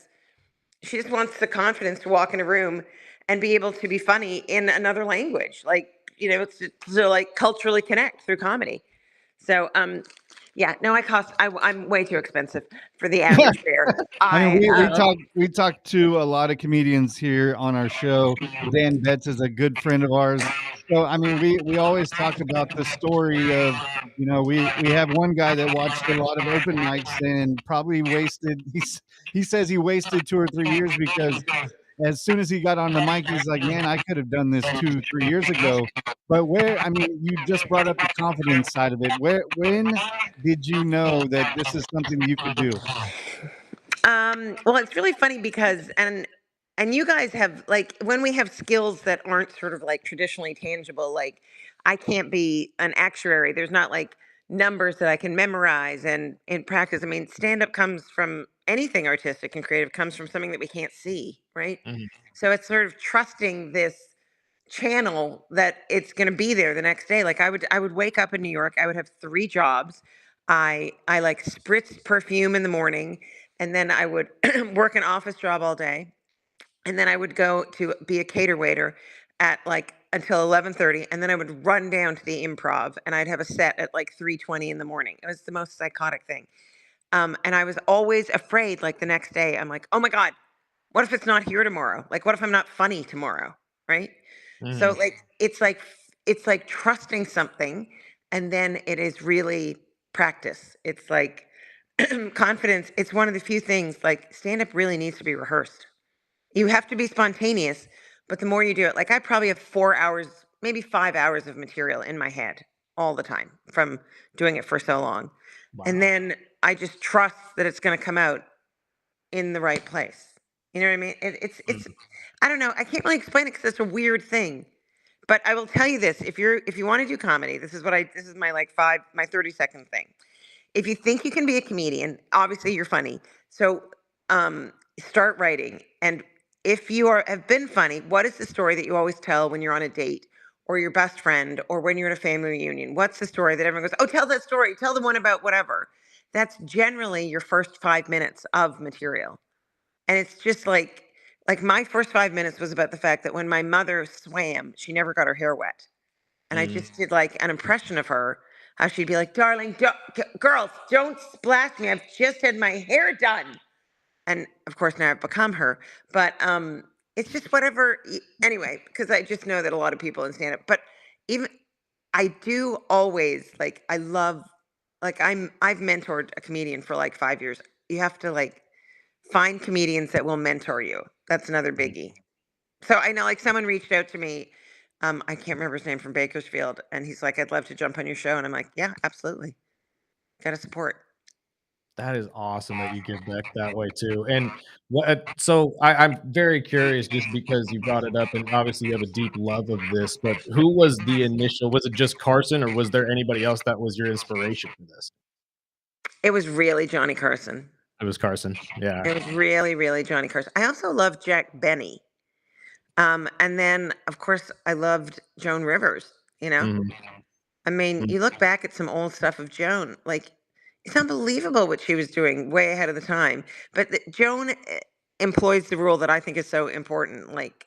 she just wants the confidence to walk in a room and be able to be funny in another language. Like to like culturally connect through comedy. So, yeah, no, I'm way too expensive for the average bear. I mean, Yeah. we talked to a lot of comedians here on our show. Dan Betts is a good friend of ours. So I mean, we always talk about the story of, we have one guy that watched a lot of open mics and probably wasted. He says he wasted 2 or 3 years because as soon as he got on the mic, he's like, man, I could have done this 2, 3 years ago. But I mean, you just brought up the confidence side of it. When did you know that this is something you could do? Well, it's really funny because and you guys have like when we have skills that aren't sort of like traditionally tangible, like I can't be an actuary. There's not like numbers that I can memorize and in practice. I mean, stand up comes from anything artistic and creative comes from something that we can't see, right? Mhm. So it's sort of trusting this channel that it's going to be there the next day. Like I would wake up in New York. I would have 3 jobs. I like spritz perfume in the morning, and then I would work an office job all day, and then I would go to be a cater waiter at like until 11:30, and then I would run down to the Improv, and I'd have a set at like 3:20 in the morning. It was the most psychotic thing. And I was always afraid, like the next day, I'm like, oh my God, what if it's not here tomorrow? Like, what if I'm not funny tomorrow? Right. So Mhm. like it's like trusting something, and then it is really practice. It's like confidence. It's one of the few things like stand up really needs to be rehearsed. You have to be spontaneous, but the more you do it, like I probably have 4 hours, maybe 5 hours of material in my head all the time from doing it for so long. And Wow. then I just trust that it's going to come out in the right place. You know what I mean? It's Mhm. I don't know. I can't really explain it because it's a weird thing. But I will tell you this: if you want to do comedy, this is my like my 30-second thing. If you think you can be a comedian, obviously you're funny. So start writing. And if you have been funny, what is the story that you always tell when you're on a date or your best friend or when you're at a family reunion? What's the story that everyone goes, oh, tell that story. Tell the one about whatever. That's generally your first 5 minutes of material. And it's just like my first 5 minutes was about the fact that when my mother swam, she never got her hair wet. And I Mm. just did like an impression of her, how she'd be like, darling, girls, don't splash me. I've just had my hair done. And of course now I've become her. But it's just whatever anyway, because I just know that a lot of people in stand-up. But even I do always like I love like I've mentored a comedian for like 5 years. You have to like find comedians that will mentor you. That's another biggie. So I know like someone reached out to me. I can't remember his name from Bakersfield, and he's like, "I'd love to jump on your show," and I'm like, "Yeah, absolutely. Got to support." That is awesome that you give back that way too. And so I'm very curious just because you brought it up and obviously you have a deep love of this, but who was the initial, was it just Carson or was there anybody else that was your inspiration for this? It was really Johnny Carson. It was Carson. Yeah. It was really, really Johnny Carson. I also love Jack Benny. And then of course I loved Joan Rivers. You know, Mhm. I mean, you look back at some old stuff of Joan, like it's unbelievable what she was doing, way ahead of the time. But Joan employs the rule that I think is so important. Like,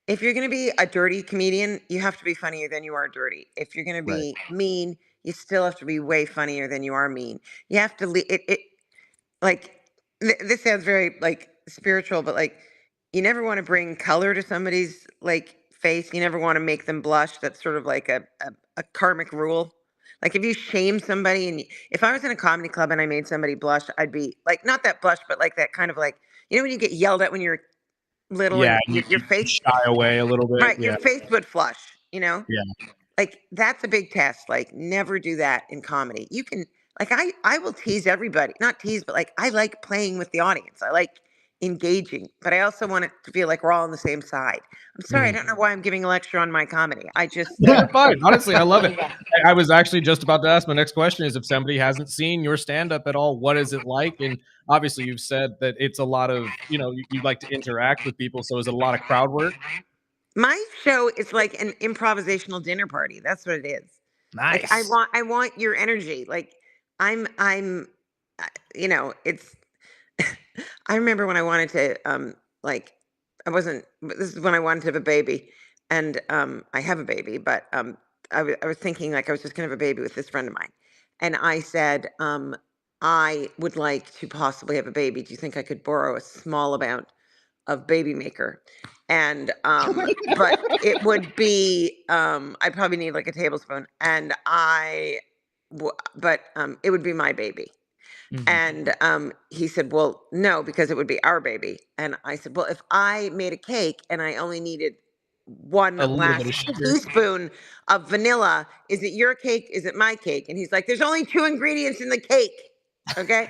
if you're going to be a dirty comedian, you have to be funnier than you are dirty. If you're going to Right. be mean, you still have to be way funnier than you are mean. You have to like this sounds very like spiritual, but like you never want to bring color to somebody's like face. You never want to make them blush. That's sort of like a karmic rule. Like if you shame somebody if I was in a comedy club and I made somebody blush, I'd be like not that blush, but like that kind of like when you get yelled at when you're little Yeah, and you, your you face shy away a little bit. right, your Yeah. face would flush, you know? Yeah. Like that's a big test. Like never do that in comedy. You can like I will tease everybody. Not tease, but like I like playing with the audience. I like engaging, but I also want it to feel like we're all on the same side. I'm sorry, I Mhm. don't know why I'm giving a lecture on my comedy. I just No, you're fine. Honestly, I love it. I was actually just about to ask my next question is if somebody hasn't seen your stand up at all, what is it like? And obviously you've said that it's a lot of, you like to interact with people. So is it a lot of crowd work? my show is like an improvisational dinner party. That's what it is. Like Nice. I want your energy. Like I'm it's I remember when I wanted to like I wasn't this is when I wanted to have a baby and I have a baby, but I was thinking like I was just gonna have a baby with this friend of mine, and I said, I would like to possibly have a baby. Do you think I could borrow a small amount of baby maker? And but it would be I'd probably need like a tablespoon, and it would be my baby. Mhm. And he said, well, no, because it would be our baby. And I said, well, if I made a cake and I only needed one A little bit last of sugar. teaspoon of vanilla, is it your cake? Is it my cake? And he's like, there's only 2 ingredients in the cake. Okay.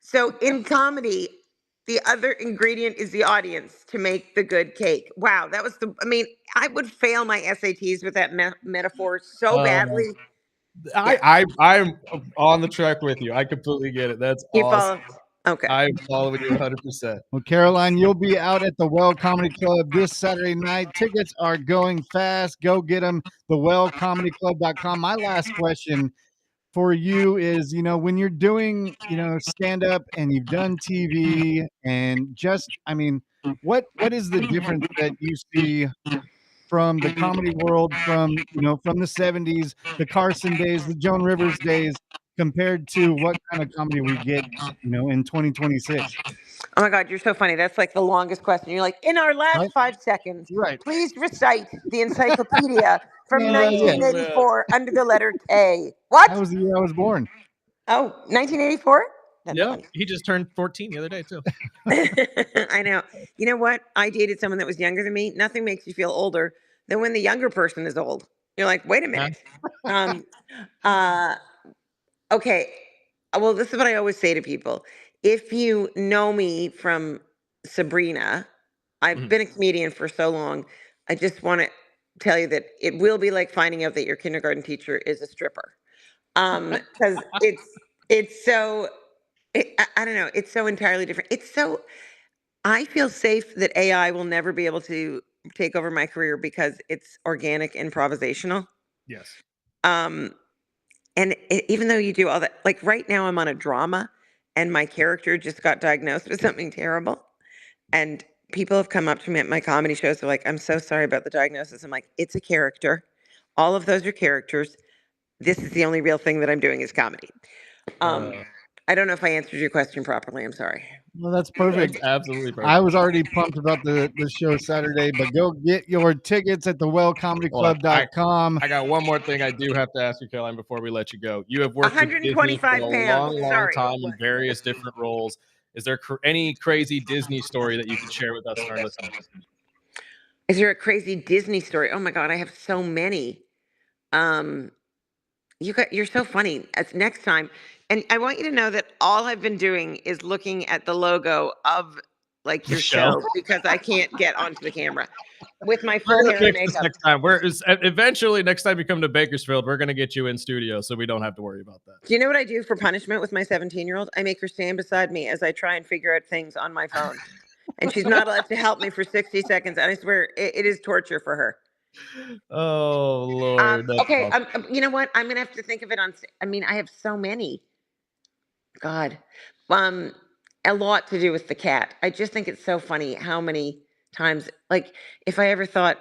So in comedy, the other ingredient is the audience to make the good cake. Wow. I would fail my SATs with that metaphor so badly. I'm on the track with you. I completely get it. That's You awesome. follow? Okay. I'm following you 100%. Well, Caroline, you'll be out at the Well Comedy Club this Saturday night. Tickets are going fast. Go get them. TheWellComedyClub.com. My last question for you is, when you're doing, stand up and you've done TV and what is the difference that you see from the comedy world from the 70s, the Carson days, the Joan Rivers days, compared to what kind of comedy we get, in 2026? Oh my God, you're so funny. That's like the longest question. You're like, in our last Right? 5 seconds, Right. please recite the encyclopedia from Yeah. 1984 under the letter K. What? That was the year I was born. Oh, 1984? That's Yeah, funny. he just turned 14 the other day too. I know. You know what? I dated someone that was younger than me. Nothing makes you feel older than when the younger person is old. You're like, wait a minute. Okay. Well, this is what I always say to people. If you know me from Sabrina, I've Mhm. been a comedian for so long. I just want to tell you that it will be like finding out that your kindergarten teacher is a stripper. Because it's so I don't know, it's so entirely different. I feel safe that AI will never be able to take over my career because it's organic improvisational. Yes. Um, and even though you do all that, like right now I'm on a drama and my character just got diagnosed with something terrible. And people have come up to me at my comedy shows. They're like, I'm so sorry about the diagnosis. I'm like, it's a character. All of those are characters. This is the only real thing that I'm doing is comedy. I don't know if I answered your question properly. I'm sorry. Well, that's perfect. That's absolutely perfect. I was already pumped about the show Saturday, but go get your tickets at thewellcomedyclub.com. I got one more thing I do have to ask you, Caroline, before we let you go. You have worked with Disney for 125 a pounds. long Sorry. time in various different roles. Is there any crazy Disney story that you could share with us and our listeners? Is there a crazy Disney story? Oh my God, I have so many. You're so funny. It's next time. And I want you to know that all I've been doing is looking at the logo of like your show because I can't get onto the camera with my full We're hair gonna and fix this makeup. next time. Eventually next time you come to Bakersfield, we're gonna get you in studio so we don't have to worry about that. Do you know what I do for punishment with my 17-year-old? I make her stand beside me as I try and figure out things on my phone. And she's not allowed to help me for 60 seconds. And I swear it is torture for her. Oh Lord. That's Okay. awesome. You know what? I'm going to have to think of it I have so many. God. A lot to do with the cat. I just think it's so funny how many times, like, if I ever thought,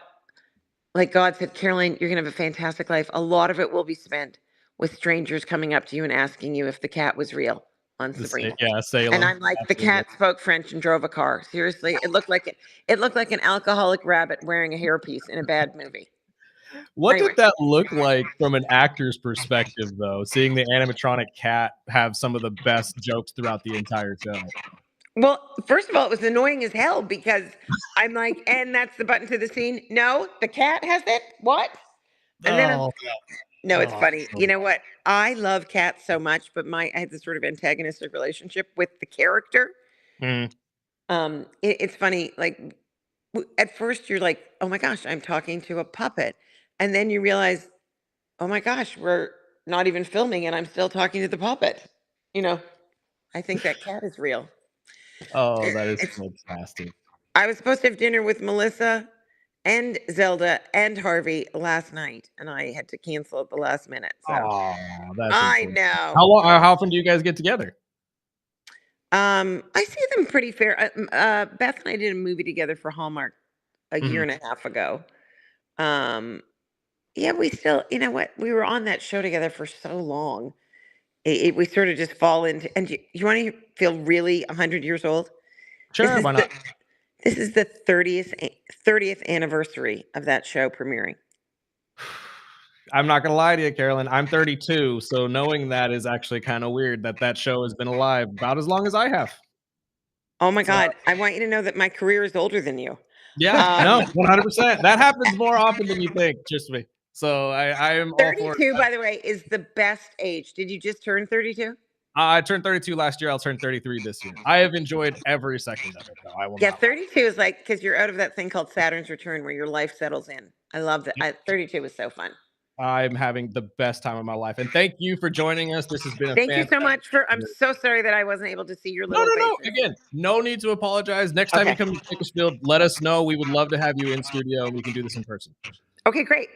like God said, Caroline, you're going to have a fantastic life. A lot of it will be spent with strangers coming up to you and asking you if the cat was real on Sabrina. Salem. And I'm like, the cat spoke French and drove a car. Seriously, it looked like an alcoholic rabbit wearing a hairpiece in a bad movie. What Anyway. did that look like from an actor's perspective, though? Seeing the animatronic cat have some of the best jokes throughout the entire show. Well, first of all, it was annoying as hell because I'm like, and that's the button to the scene. No, the cat has it. What? And then no, it's funny. You know what? I love cats so much, but I had this sort of antagonistic relationship with the character. It's funny. Like at first, you're like, "Oh my gosh, I'm talking to a puppet," and then you realize, "Oh my gosh, we're not even filming, and I'm still talking to the puppet." I think that cat is real. Oh, that is fantastic. I was supposed to have dinner with Melissa and Zelda and Harvey last night, and I had to cancel at the last minute. So I know. How often do you guys get together? I see them pretty fair. Beth and I did a movie together for Hallmark a year and a half ago. Um, yeah, we still, you know what? We were on that show together for so long. We sort of just fall into, and you want to feel really 100 years old? This Sure, is why not? the 30th anniversary of that show premiering. I'm not gonna lie to you, Carolyn. I'm 32, so knowing that is actually kind of weird that that show has been alive about as long as I have. Oh my So God. I want you to know that my career is older than you. yeah, no, 100%. That happens more often than you think. Just me. So I am all for it. 32, by the way, is the best age. Did you just turn 32? I turned 32 last year. I'll turn 33 this year. I have enjoyed every second of it, though. I will Yeah, not lie. 32 is like, because you're out of that thing called Saturn's return where your life settles in. I love that. 32 was so fun. I'm having the best time of my life, and thank you for joining us. This has been a Thank you so fantastic. much I'm so sorry that I wasn't able to see your No, little no, no. faces. Again, no need to apologize. Next time you Okay. come to Bakersfield, let us know. We would love to have you in studio, and we can do this in person. Okay, great.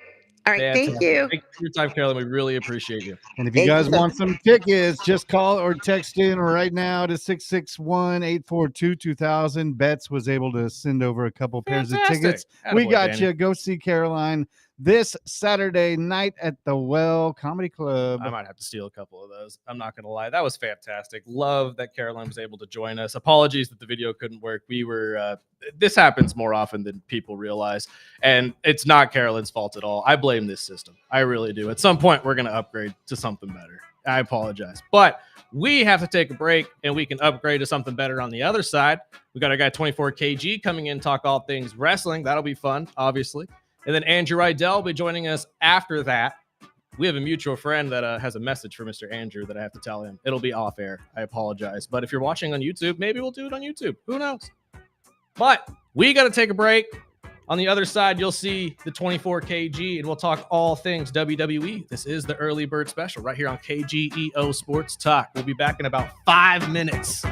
All right. Thank Fantastic. you. Thank you for your time, Carolyn. We really appreciate you. And if you Thank you guys so want some tickets, just call or text in right now to 661-842-2000. Betts was able to send over a couple pairs of tickets. We Attaboy, got Danny. you. Go see Caroline this Saturday night at the Well Comedy Club. I might have to steal a couple of those. I'm not going to lie. That was fantastic. Love that Caroline was able to join us. Apologies that the video couldn't work. We were, this happens more often than people realize. And it's not Caroline's fault at all. I blame this system. I really do. At some point, we're going to upgrade to something better. I apologize. But we have to take a break and we can upgrade to something better on the other side. We got our guy 24KG coming in, talk all things wrestling. That'll be fun, obviously. And then Andrew Idell will be joining us after that. We have a mutual friend that has a message for Mr. Andrew that I have to tell him. It'll be off air. I apologize. But if you're watching on YouTube, maybe we'll do it on YouTube. Who knows? But we got to take a break. On the other side, you'll see the 24KG, and we'll talk all things WWE. This is the Early Bird Special right here on KGEO Sports Talk. We'll be back in about 5 minutes.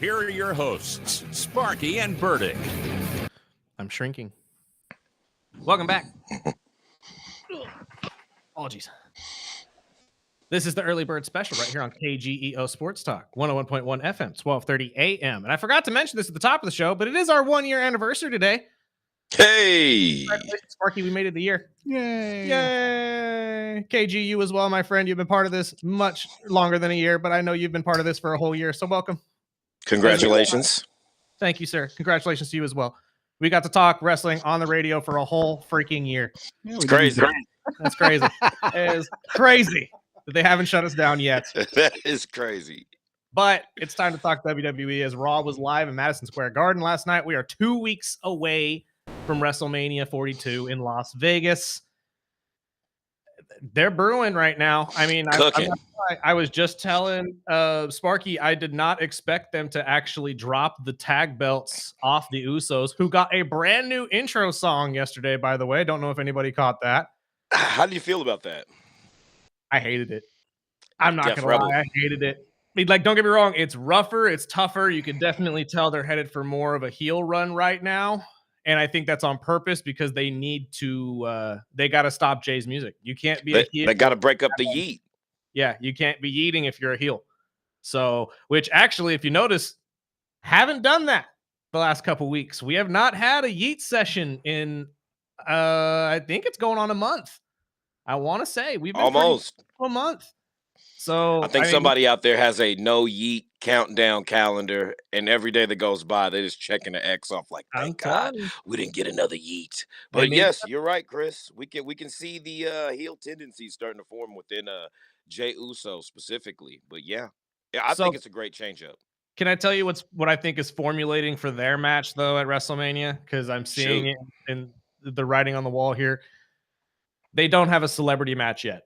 Here are your hosts, Sparky and Burdick. I'm shrinking. Welcome back. Apologies. This is the Early Bird Special right here on KGEO Sports Talk, 101.1 FM, 1230 AM. And I forgot to mention this at the top of the show, but it is our 1-year anniversary today. Hey! Congratulations, Sparky. We made it the year. Yay. Yay. KG, you as well, my friend. You've been part of this much longer than a year, but I know you've been part of this for a whole year. So welcome. Congratulations. Thank you, sir. Congratulations to you as well. We got to talk wrestling on the radio for a whole freaking year. Yeah, It's crazy. That's crazy. It is crazy that they haven't shut us down yet. That is crazy. But it's time to talk WWE as Raw was live in Madison Square Garden last night. We are 2 weeks away from WrestleMania 42 in Las Vegas. They're brewing right now. I mean, I was just telling Sparky, I did not expect them to actually drop the tag belts off the Usos, who got a brand new intro song yesterday, by the way. Don't know if anybody caught that. How do you feel about that? I hated it. I'm not Def gonna Rebel. lie, I hated it. I mean, like, don't get me wrong, it's rougher, it's tougher. You can definitely tell they're headed for more of a heel run right now, and I think that's on purpose because they need to. They got to stop Jay's music. You can't be a heel. They got to break up the yeet. Yeah, you can't be yeeting if you're a heel. So, which actually, if you notice, haven't done that the last couple weeks. We have not had a yeet session in. I think it's going on a month. I want to say we've been Almost a month. So I think somebody out there has a no yeet countdown calendar, and every day that goes by, they're just checking the X off. Like, thank God we didn't get another yeet. But yes, you're right, Chris. We can see the heel tendencies starting to form within Jey Uso specifically. But yeah, I think it's a great change up. Can I tell you what I think is formulating for their match though at WrestleMania? Because I'm seeing it in the writing on the wall here. They don't have a celebrity match yet.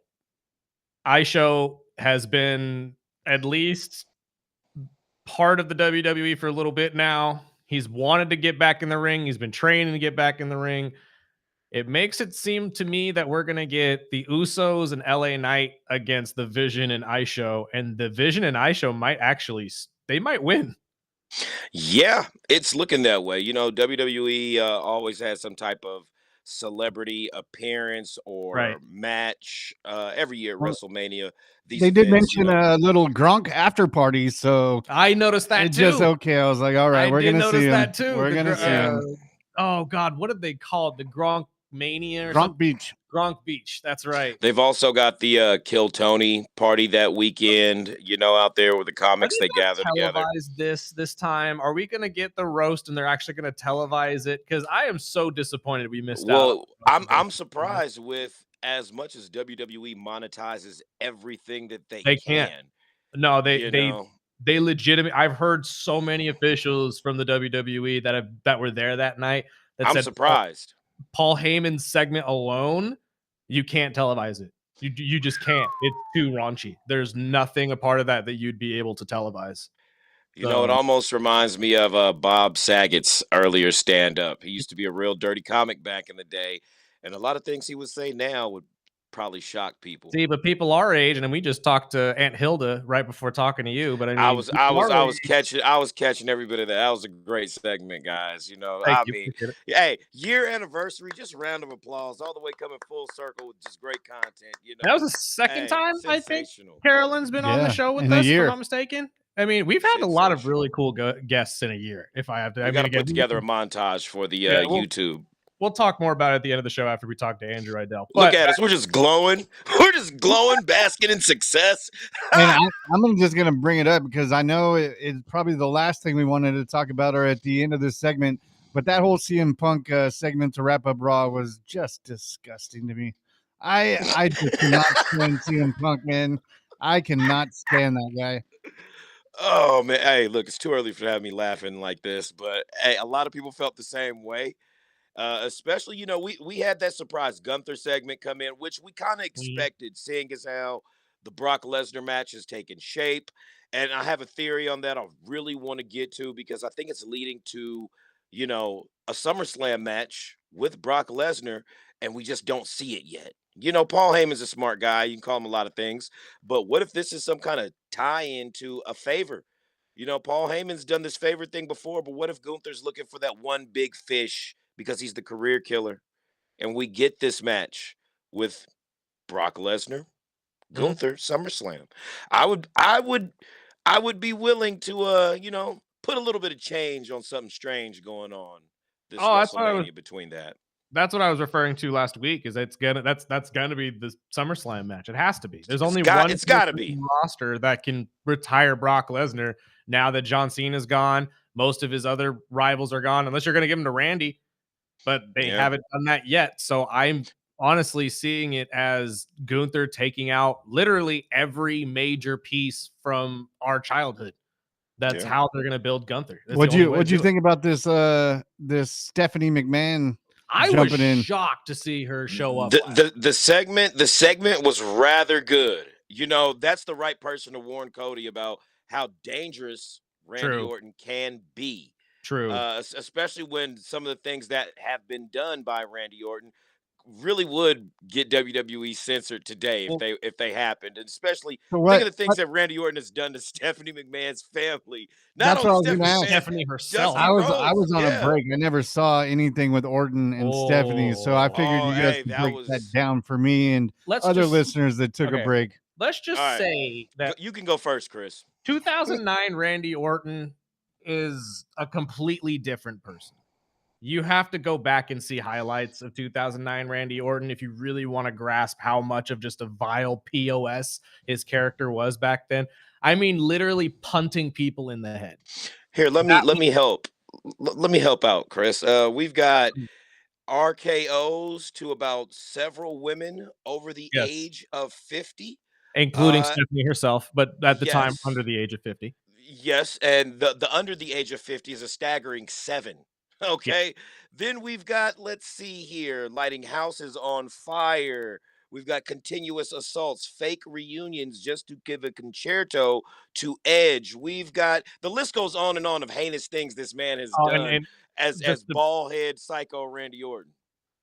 Aisho has been at least part of the WWE for a little bit now. He's wanted to get back in the ring. He's been training to get back in the ring. It makes it seem to me that we're going to get the Usos and LA Knight against the Vision and Aisho, and the Vision and Aisho they might win. Yeah, it's looking that way. You know, WWE always has some type of celebrity appearance or match every year at WrestleMania. They did mention a little Gronk after party, so I noticed that too. Just okay. I was like, all right, we're gonna see him. That too. We're gonna see him. Oh God, what did they call it? The Gronk Mania? Or Gronk Beach. Gronk Beach. That's right. They've also got the Kill Tony party that weekend. You know, out there with the comics, they gather together. Televise this time. Are we going to get the roast and they're actually going to televise it? Because I am so disappointed we missed out. Well, I'm surprised with as much as WWE monetizes everything that they can. No, they legitimately. I've heard so many officials from the WWE that were there that night. That I'm surprised. Paul Heyman's segment alone, you can't televise it. You just can't. It's too raunchy. There's nothing a part of that you'd be able to televise. You know, it almost reminds me of Bob Saget's earlier stand-up. He used to be a real dirty comic back in the day, and a lot of things he would say now would probably shock people. See, but people our age, and we just talked to Aunt Hilda right before talking to you. But I mean, I was catching every bit of that. That was a great segment, guys. You know, hey, year anniversary, just a round of applause, all the way coming full circle with just great content. You know, that was the second time I think Carolyn's been on the show with us. If I'm not mistaken. I mean, we've had a lot of really cool guests in a year. If I have to, I got to put together a montage for the YouTube. We'll talk more about it at the end of the show after we talk to Andrew Idell. Look at us. We're just glowing. We're just glowing, basking in success. And I'm just going to bring it up because I know it's probably the last thing we wanted to talk about or at the end of this segment. But that whole CM Punk segment to wrap up Raw was just disgusting to me. I just cannot stand CM Punk, man. I cannot stand that guy. Oh, man. Hey, look, it's too early for to have me laughing like this. But, hey, a lot of people felt the same way. Especially, you know, we had that surprise Gunther segment come in, which we kind of expected, seeing as how the Brock Lesnar match has taken shape. And I have a theory on that I really want to get to because I think it's leading to, you know, a SummerSlam match with Brock Lesnar, and we just don't see it yet. You know, Paul Heyman's a smart guy. You can call him a lot of things. But what if this is some kind of tie-in to a favor Paul Heyman's done this favorite thing before, but what if Gunther's looking for that one big fish because he's the career killer? And we get this match with Brock Lesnar, Gunther, SummerSlam. I would be willing to put a little bit of change on something strange going on this WrestleMania between that. That's what I was referring to last week. Is that's gonna be the SummerSlam match. It has to be. There's only one It's got to be roster that can retire Brock Lesnar now that John Cena's gone. Most of his other rivals are gone, unless you're going to give him to Randy. But they haven't done that yet. So I'm honestly seeing it as Gunther taking out literally every major piece from our childhood. That's how they're going to build Gunther. What'd you think about this Stephanie McMahon? I was shocked to see her show up. The segment was rather good. That's the right person to warn Cody about how dangerous Randy Orton can be. True. Especially when some of the things that have been done by Randy Orton really would get WWE censored today if they happened. And especially think of the things that Randy Orton has done to Stephanie McMahon's family. Not only Stephanie herself. I was on a break. I never saw anything with Orton and Stephanie, so I figured you guys could break that down for me and other listeners that took a break. Let's just say that you can go first, Chris. 2009 Randy Orton is a completely different person. You have to go back and see highlights of 2009 Randy Orton if you really want to grasp how much of just a vile POS his character was back then. I mean, literally punting people in the head. Here, let me help. Let me help out, Chris. We've got RKOs to about several women over the age of 50, including Stephanie herself, but at the time under the age of 50. Yes, and the under the age of 50 is a staggering 7. Okay, then we've got, let's see here, lighting houses on fire. We've got continuous assaults, fake reunions just to give a concerto to Edge. We've got, the list goes on and on of heinous things this man has done as bald head psycho Randy Orton.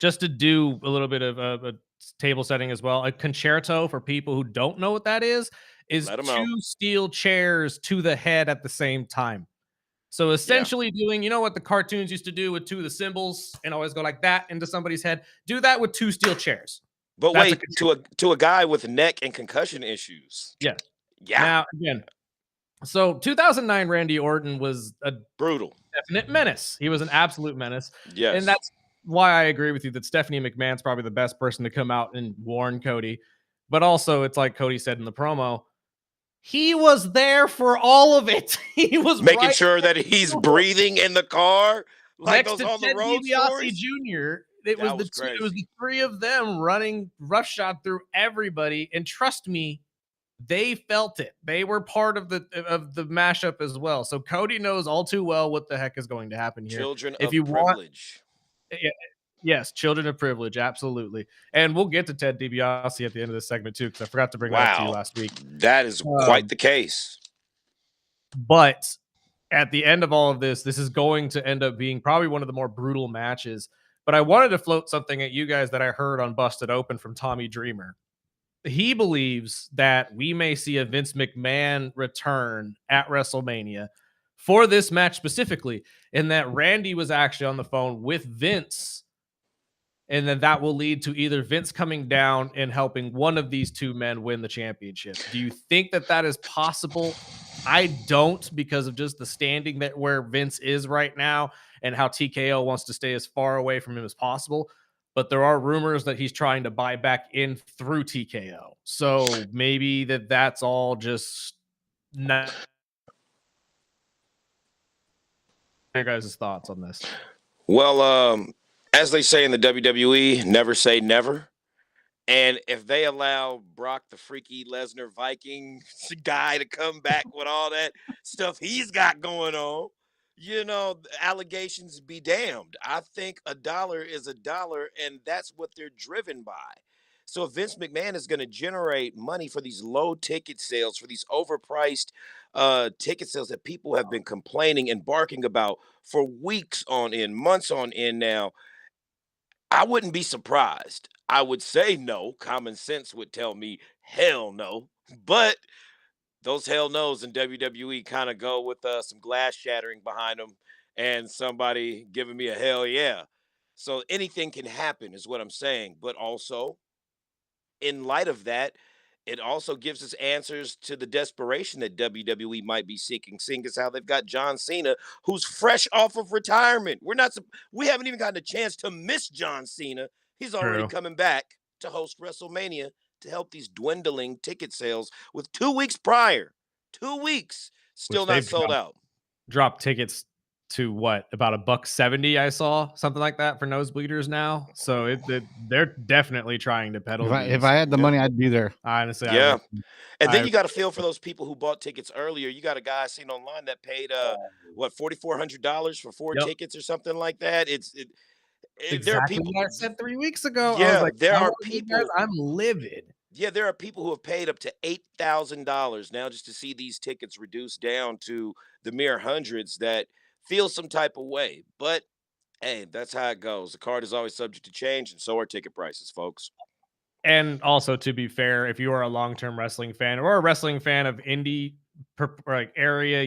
Just to do a little bit of a table setting as well, a concerto for people who don't know what that is 2 steel chairs to the head at the same time. So essentially doing, what the cartoons used to do with 2 of the cymbals and always go like that into somebody's head. Do that with 2 steel chairs. But wait, to a guy with neck and concussion issues. Yeah. Now, again, so 2009 Randy Orton was a brutal, definite menace. He was an absolute menace. Yes. And that's why I agree with you that Stephanie McMahon's probably the best person to come out and warn Cody. But also, it's like Cody said in the promo, he was there for all of it. He was making sure that he's breathing in the car, like next those to on the Ted road DiBiase stories. Jr. It was the 3 of them running roughshod through everybody, and trust me, they felt it. They were part of the mashup as well. So Cody knows all too well what the heck is going to happen here. Children of privilege. Yes, children of privilege, absolutely. And we'll get to Ted DiBiase at the end of this segment too, because I forgot to bring that up to you last week. That is quite the case. But at the end of all of this is going to end up being probably one of the more brutal matches. But I wanted to float something at you guys that I heard on Busted Open from Tommy Dreamer. He believes that we may see a Vince McMahon return at WrestleMania for this match specifically, and that Randy was actually on the phone with Vince. And then that will lead to either Vince coming down and helping one of these 2 men win the championship. Do you think that is possible? I don't, because of just the standing that where Vince is right now and how TKO wants to stay as far away from him as possible. But there are rumors that he's trying to buy back in through TKO. So maybe that's all just not. Your guys' thoughts on this? Well, as they say in the WWE, never say never. And if they allow Brock the Freaky Lesnar Viking guy to come back with all that stuff he's got going on, allegations be damned. I think $1 is $1, and that's what they're driven by. So if Vince McMahon is going to generate money for these low ticket sales, for these overpriced ticket sales that people have been complaining and barking about for weeks on end, months on end now, I wouldn't be surprised. I would say no. Common sense would tell me hell no. But those hell no's in WWE kind of go with some glass shattering behind them and somebody giving me a hell yeah. So anything can happen, is what I'm saying. But also, in light of that, it also gives us answers to the desperation that WWE might be seeking, seeing as how they've got John Cena, who's fresh off of retirement. We haven't even gotten a chance to miss John Cena. He's already True. coming back to host WrestleMania to help these dwindling ticket sales with 2 weeks prior. 2 weeks, still Which not they've sold out. dropped tickets to what, about $170? I saw something like that for nosebleeders now. So they're definitely trying to peddle If these. I had the Yeah. money, I'd be there. Honestly, I Yeah. would. And then I you got to feel for those people who bought tickets earlier. You got a guy seen online that paid what, $4,400 for 4 Yep. tickets or something like that. There are exactly people. what I said 3 weeks ago. I was Yeah, like, there I are want you guys, people. I'm livid. Yeah, there are people who have paid up to $8,000 now just to see these tickets reduced down to the mere hundreds that feel some type of way. But hey, that's how it goes. The card is always subject to change, and so are ticket prices, folks. And also, to be fair, if you are a long-term wrestling fan or a wrestling fan of indie like area,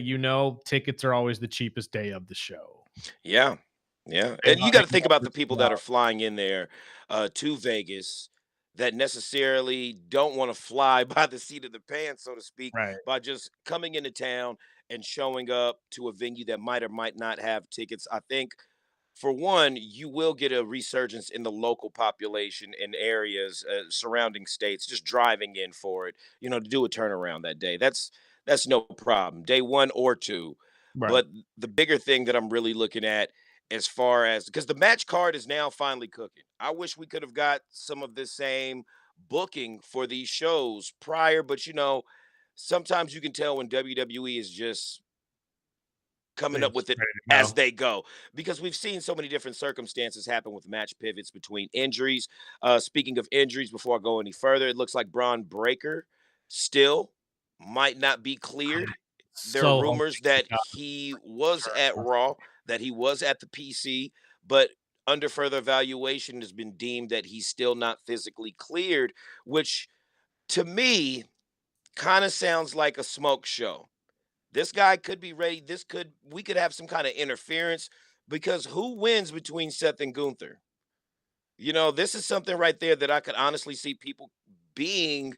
tickets are always the cheapest day of the show. Yeah. Yeah. They And you don't- got they to think about the never people sell that are out. flying in there to Vegas that necessarily don't want to fly by the seat of the pants, so to speak, Right. by just coming into town and showing up to a venue that might or might not have tickets. I think, for one, you will get a resurgence in the local population in areas surrounding states just driving in for it, to do a turnaround that day. That's no problem, day 1 or 2. Right. But the bigger thing that I'm really looking at, as far as, because the match card is now finally cooking. I wish we could have got some of this same booking for these shows prior, but sometimes you can tell when WWE is just coming They're up with just it ready to as go. they go, because we've seen so many different circumstances happen with match pivots between injuries. Speaking of injuries, before I go any further, it looks like Braun Breaker still might not be cleared. There are So hoping rumors he that got he was returned. at Raw, that he was at the PC, but under further evaluation has been deemed that he's still not physically cleared, which to me kind of sounds like a smoke show. This guy could be ready. We could have some kind of interference, because who wins between Seth and Gunther? This is something right there that I could honestly see people being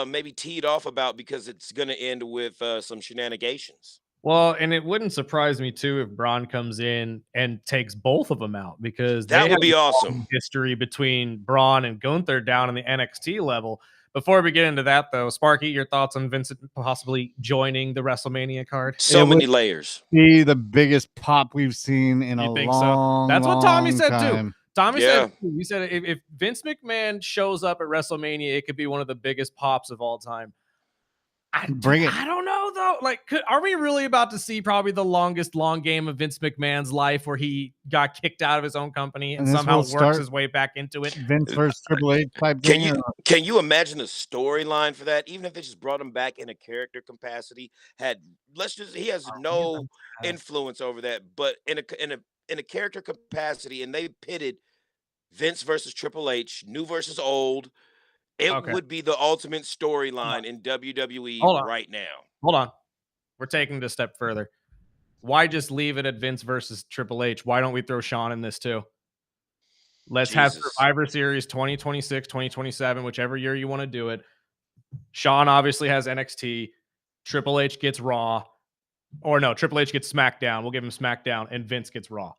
maybe teed off about, because it's going to end with some shenanigans. Well, and it wouldn't surprise me too if Braun comes in and takes both of them out, because they That have would be a awesome. long history between Braun and Gunther down in the NXT level. Before we get into that, though, Sparky, your thoughts on Vincent possibly joining the WrestleMania card? So It many would layers. be the biggest pop we've seen in You a think so? long, That's what Tommy long said time. too. Tommy Yeah. said, he said if Vince McMahon shows up at WrestleMania, it could be one of the biggest pops of all time. Bring it. I don't know though. Like, are we really about to see probably the longest long game of Vince McMahon's life, where he got kicked out of his own company and And this somehow will works start his way back into it? Vince versus Triple H type Can thing. you imagine the storyline for that? Even if they just brought him back in a character capacity, he has no influence over that, but in a character capacity, and they pitted Vince versus Triple H, new versus old. It Okay. would be the ultimate storyline in WWE Hold on. right now. Hold on. We're taking it a step further. Why just leave it at Vince versus Triple H? Why don't we throw Sean in this too? Let's have Jesus. Survivor Series 2026, 2027, whichever year you want to do it. Sean obviously has NXT. Triple H gets Raw. Or no, Triple H gets SmackDown. We'll give him SmackDown, and Vince gets Raw.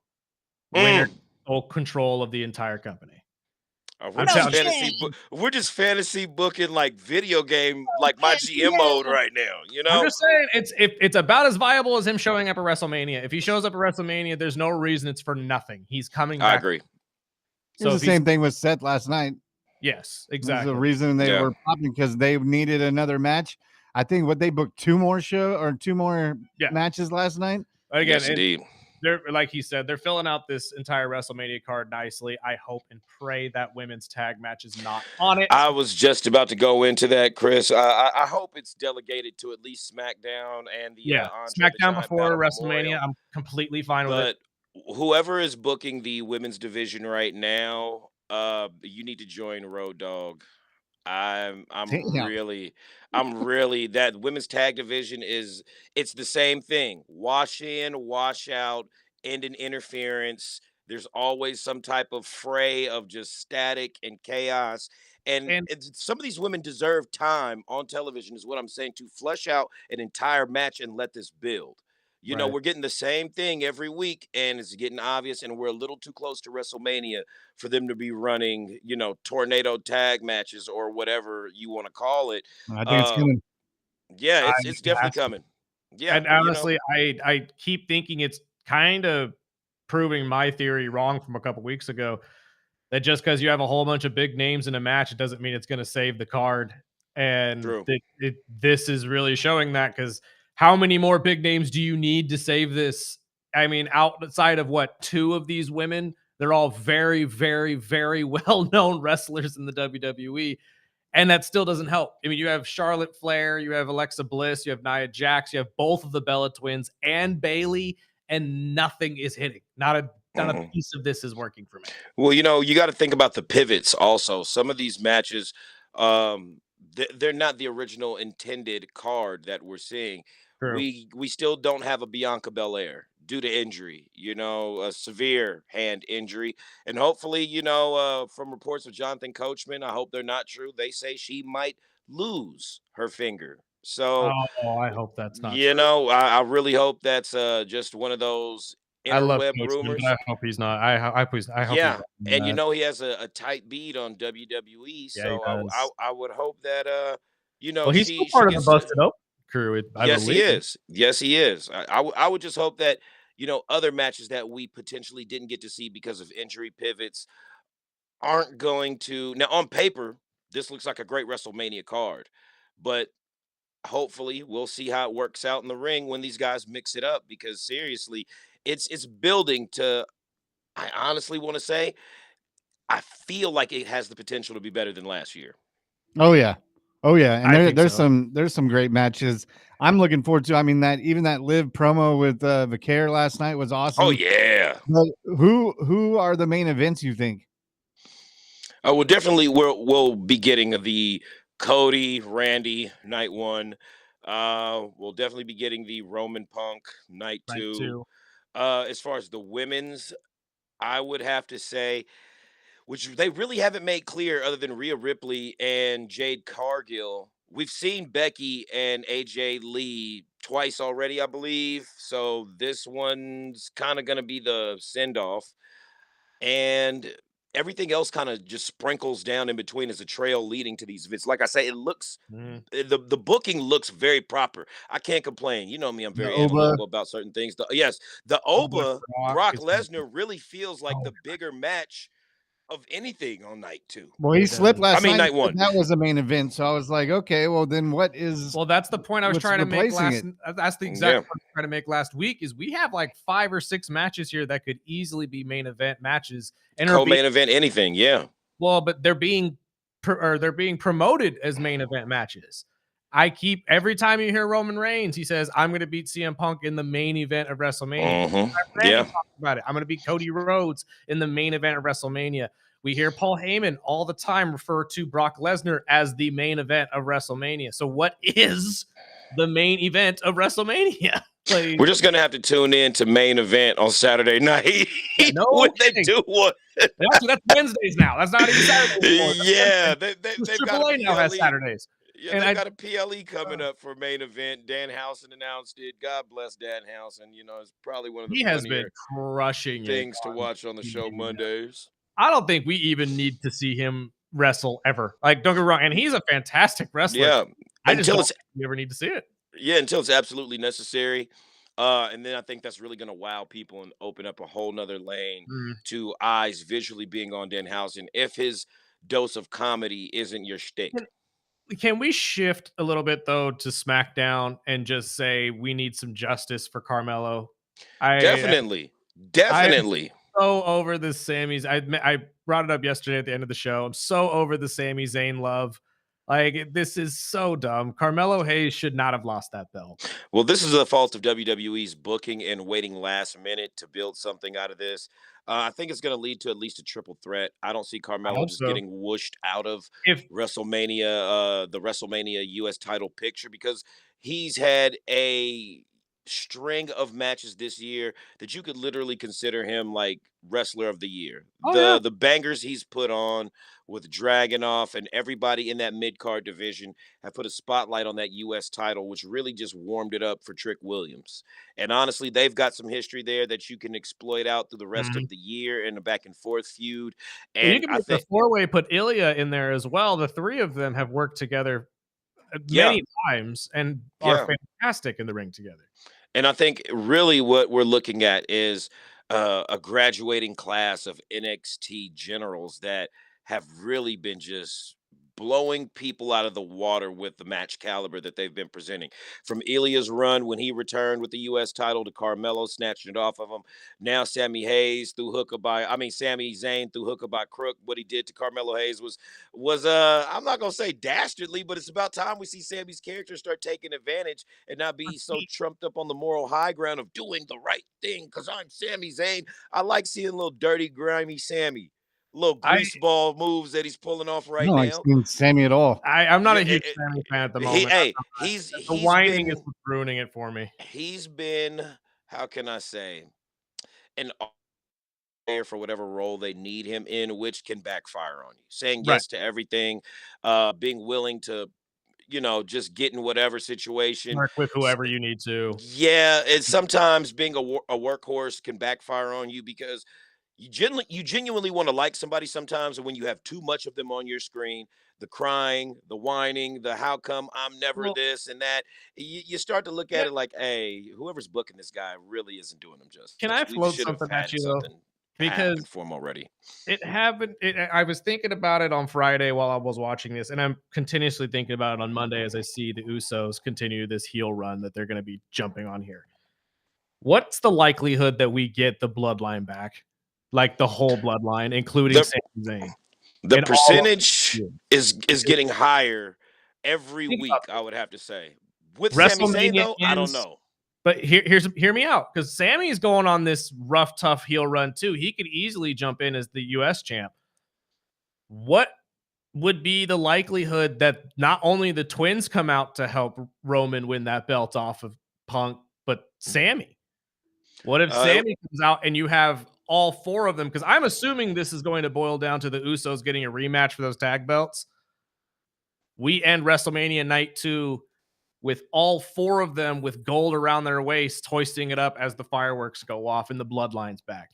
Winner, full control of the entire company. We're just fantasy booking like video game, like my GM mode right now. I'm just saying it's about as viable as him showing up at WrestleMania. If he shows up at WrestleMania, there's no reason it's for nothing. He's coming back. I agree. It was the same thing with Seth last night. Yes, There's exactly. the reason they were popping, because they needed another match. I think they booked two more matches last night. Again, Yes, indeed. They're, like he said, they're filling out this entire WrestleMania card nicely. I hope and pray that women's tag match is not on it. I was just about to go into that, Chris. I hope it's delegated to at least SmackDown and the Andre the SmackDown Giant before Battle WrestleMania. Memorial. I'm completely fine with it. But whoever is booking the women's division right now, you need to join Road Dogg. I'm Damn. really that women's tag division it's the same thing. Wash in, wash out, end in interference. There's always some type of fray of just static and chaos. And And some of these women deserve time on television, is what I'm saying, to flush out an entire match and let this build. You know, right. we're getting the same thing every week, and it's getting obvious, and we're a little too close to WrestleMania for them to be running, tornado tag matches or whatever you want to call it. I think it's Uh, coming. yeah, I it's definitely has to. coming. Yeah, And honestly, I keep thinking it's kind of proving my theory wrong from a couple weeks ago that just because you have a whole bunch of big names in a match, it doesn't mean it's going to save the card. And true. this is really showing that because how many more big names do you need to save this? I mean, outside of what, two of these women, they're all very, very, very well known wrestlers in the WWE. And that still doesn't help. I mean, you have Charlotte Flair, you have Alexa Bliss, you have Nia Jax, you have both of the Bella twins and Bailey, and nothing is hitting. Not a Mhm. piece of this is working for me. Well, you got to think about the pivots also. Some of these matches, they're not the original intended card that we're seeing. True. We still don't have a Bianca Belair due to injury, a severe hand injury, and hopefully, from reports of Jonathan Coachman, I hope they're not true. They say she might lose her finger. So, Oh, I hope that's not true. I really hope that's just one of those I love interweb Coachman, but rumors. I hope he's not. I hope he's Yeah, not doing and that. he has a tight beat on WWE, Yeah, he so does. I would hope that Well, he's still she part of the gets to. Busted Open crew, I Yes, he believe. is. Yes, he is. I would just hope that other matches that we potentially didn't get to see because of injury pivots aren't going to. Now on paper, this looks like a great WrestleMania card, but hopefully we'll see how it works out in the ring when these guys mix it up. Because seriously, it's building to. I honestly want to say I feel like it has the potential to be better than last year. Oh yeah. Oh yeah. And I think there's so. some great matches. I'm looking forward to. I mean, that even that live promo with Vicaire last night was Oh awesome. yeah. But who are the main events you think? Well, definitely we'll be getting the Cody Randy night one. We'll definitely be getting the Roman Punk night Right, two. too. As far as the women's, I would have to say, which they really haven't made clear other than Rhea Ripley and Jade Cargill. We've seen Becky and AJ Lee twice already, I believe. So this one's kind of going to be the send off. And everything else kind of just sprinkles down in between as a trail leading to these events. Like I say, it looks Mm. the booking looks very proper. I can't complain. You know me, I'm The very Oba. analytical about certain things. Yes, the Oh, but Oba Brock Brock is gonna be Lesnar really feels like oh, the bigger match of anything on night two. Well, he it slipped does. I last mean, night. night But one. that was the main event. So I was like, okay, well then what is Well, that's the point I was what's trying to make replacing it? that's the exact Yeah, point I was trying to make last week is we have like 5 or 6 matches here that could easily be main event matches and are being co-main event, anything. Yeah, well, but they're being they're being promoted as main event matches. I keep every time you hear Roman Reigns, he says, "I'm going to beat CM Punk in the main event of WrestleMania." Randy yeah. talks about it. I'm going to beat Cody Rhodes in the main event of WrestleMania. We hear Paul Heyman all the time refer to Brock Lesnar as the main event of WrestleMania. So, what is the main event of WrestleMania? Like, We're just gonna have to tune in to main event on Saturday night no when they kidding. do one. Actually, that's Wednesdays now. That's not even Saturdays anymore. That's Yeah, Wednesdays. they've got a AAA now has PLE. Saturdays. Yeah, And they've I got a PLE coming up for main event. Dan Housen announced it. God bless Dan Housen. It's probably one of the he has been funnier crushing it things to on watch on the show TV. Mondays. I don't think we even need to see him wrestle ever. Like, don't get me wrong, and he's a fantastic wrestler. Yeah, I just until don't it's think we ever need to see it. until it's absolutely necessary. And then I think that's really going to wow people and open up a whole nother lane Mm. to eyes visually being on Danhausen if his dose of comedy isn't your shtick. Can we shift a little bit though to SmackDown and just say we need some justice for Carmelo? I Definitely. I'm Definitely. so over the Sammy's. I brought it up yesterday at the end of the show. I'm so over the Sami Zayn love. Like, this is so dumb. Carmelo Hayes should not have lost that belt. Well, this is the fault of WWE's booking and waiting last minute to build something out of this. I think it's going to lead to at least a triple threat. I don't see I Carmelo hope just so. getting whooshed out of If the WrestleMania US title picture, because he's had a string of matches this year that you could literally consider him like wrestler of the year. Oh yeah. The bangers he's put on with Dragonoff and everybody in that mid card division have put a spotlight on that US title, which really just warmed it up for Trick Williams. And honestly, they've got some history there that you can exploit out through the rest Mhm. of the year in a back and forth feud. Well, you And can I make the think, four-way, put Ilya in there as well. The three of them have worked together yeah, many times and are yeah. fantastic in the ring together. And I think really what we're looking at is a graduating class of NXT generals that have really been just blowing people out of the water with the match caliber that they've been presenting. From Ilya's run when he returned with the US title to Carmelo snatching it off of him. Now Sammy Hayes through hooker by Sami Zayn through hooker by crook. What he did to Carmelo Hayes was I'm not gonna say dastardly, but it's about time we see Sammy's character start taking advantage and not be so trumped up on the moral high ground of doing the right thing because I'm Sami Zayn. I like seeing little dirty, grimy Sammy, little I greaseball moves that he's pulling off I right don't like now. seeing Sammy at all. I'm not Yeah, a huge Sammy fan at the he, moment. hey, The whining is what's ruining it for me. he's been, how can I say, an player for whatever role they need him in, which can backfire on you. Saying Right. yes to everything, being willing to, just get in whatever situation. Work with S- whoever you need to. Yeah, and sometimes being a workhorse can backfire on you because you genuinely want to like somebody sometimes, and when you have too much of them on your screen, the crying, the whining, the how come I'm never Well, this and that, you start to look can I at it like, hey, whoever's booking this guy really isn't doing him can I justice. We float should have something at had you, though? something happen Because for him already. it happened. I was thinking about it on Friday while I was watching this, and I'm continuously thinking about it on Monday as I see the Usos continue this heel run that they're going to be jumping on here. What's the likelihood that we get the bloodline back? Like the whole bloodline, including The Sami Zayn the and all of percentage them. is getting higher every Think about week, I would have to say. With Sami Zayn WrestleMania though, I don't ends, know. but hear me out, because Sammy's going on this rough, tough heel run too. He could easily jump in as the US champ. What would be the likelihood that not only the twins come out to help Roman win that belt off of Punk, but Sammy? What if Uh, Sammy comes out and you have all four of them? Because I'm assuming this is going to boil down to the Usos getting a rematch for those tag belts. We end WrestleMania night 2 with all four of them with gold around their waist, hoisting it up as the fireworks go off and the bloodline's back.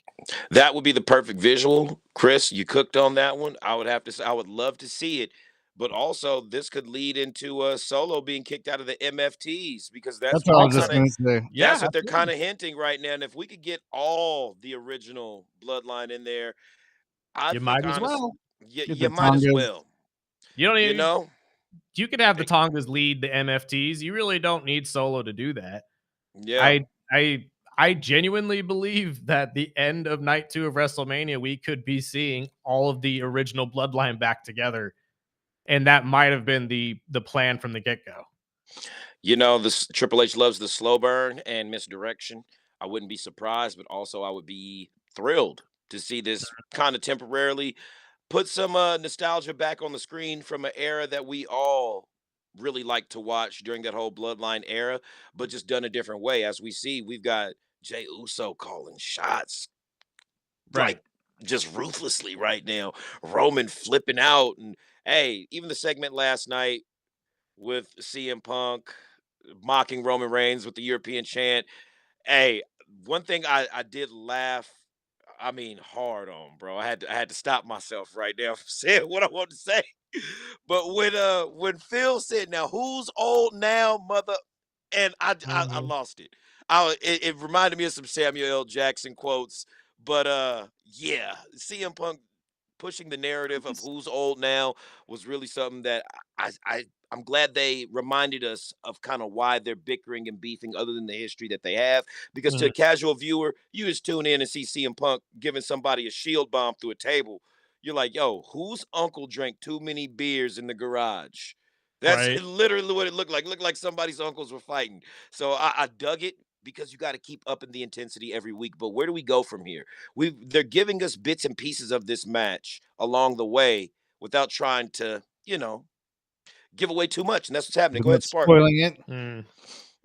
That would be the perfect visual. Chris, you cooked on that one. I would have to say, I would love to see it. But also, this could lead into Solo being kicked out of the MFTs because That's what I was just Also, going to say. yeah, that's what they're kind absolutely. of hinting right now. And if we could get all the original bloodline in there, I You think might as honestly, well. Get you the might as Tongas. well. You don't You even, know, you could have the Eh, Tongas lead the MFTs. You really don't need Solo to do that. yeah. I I I genuinely believe that the end of night 2 of WrestleMania, we could be seeing all of the original bloodline back together. And that might have been the plan from the get-go. This Triple H loves the slow burn and misdirection. I wouldn't be surprised, but also I would be thrilled to see this kind of temporarily put some nostalgia back on the screen from an era that we all really like to watch during that whole Bloodline era, but just done a different way. As we see, we've got Jay Uso calling shots Right. like just ruthlessly right now. Roman flipping out, and hey, even the segment last night with CM Punk mocking Roman Reigns with the European chant. Hey, one thing I did laugh, I mean, hard on, bro. I had to stop myself right now from saying what I want to say. But when Phil said, "Now who's old now, mother," and I Mhm. lost it. It reminded me of some Samuel L. Jackson quotes. But yeah, CM Punk pushing the narrative of who's old now was really something that I'm glad they reminded us of kind of why they're bickering and beefing other than the history that they have. Because to Mhm. a casual viewer, you just tune in and see CM Punk giving somebody a shield bomb through a table. you're like, yo, whose uncle drank too many beers in the garage? That's Right. literally what it looked like. Looked like somebody's uncles were fighting. So I dug it because you got to keep upping the intensity every week. But where do we go from here? They're giving us bits and pieces of this match along the way without trying to, give away too much. And that's what's happening. Go ahead, Without Spark. spoiling it.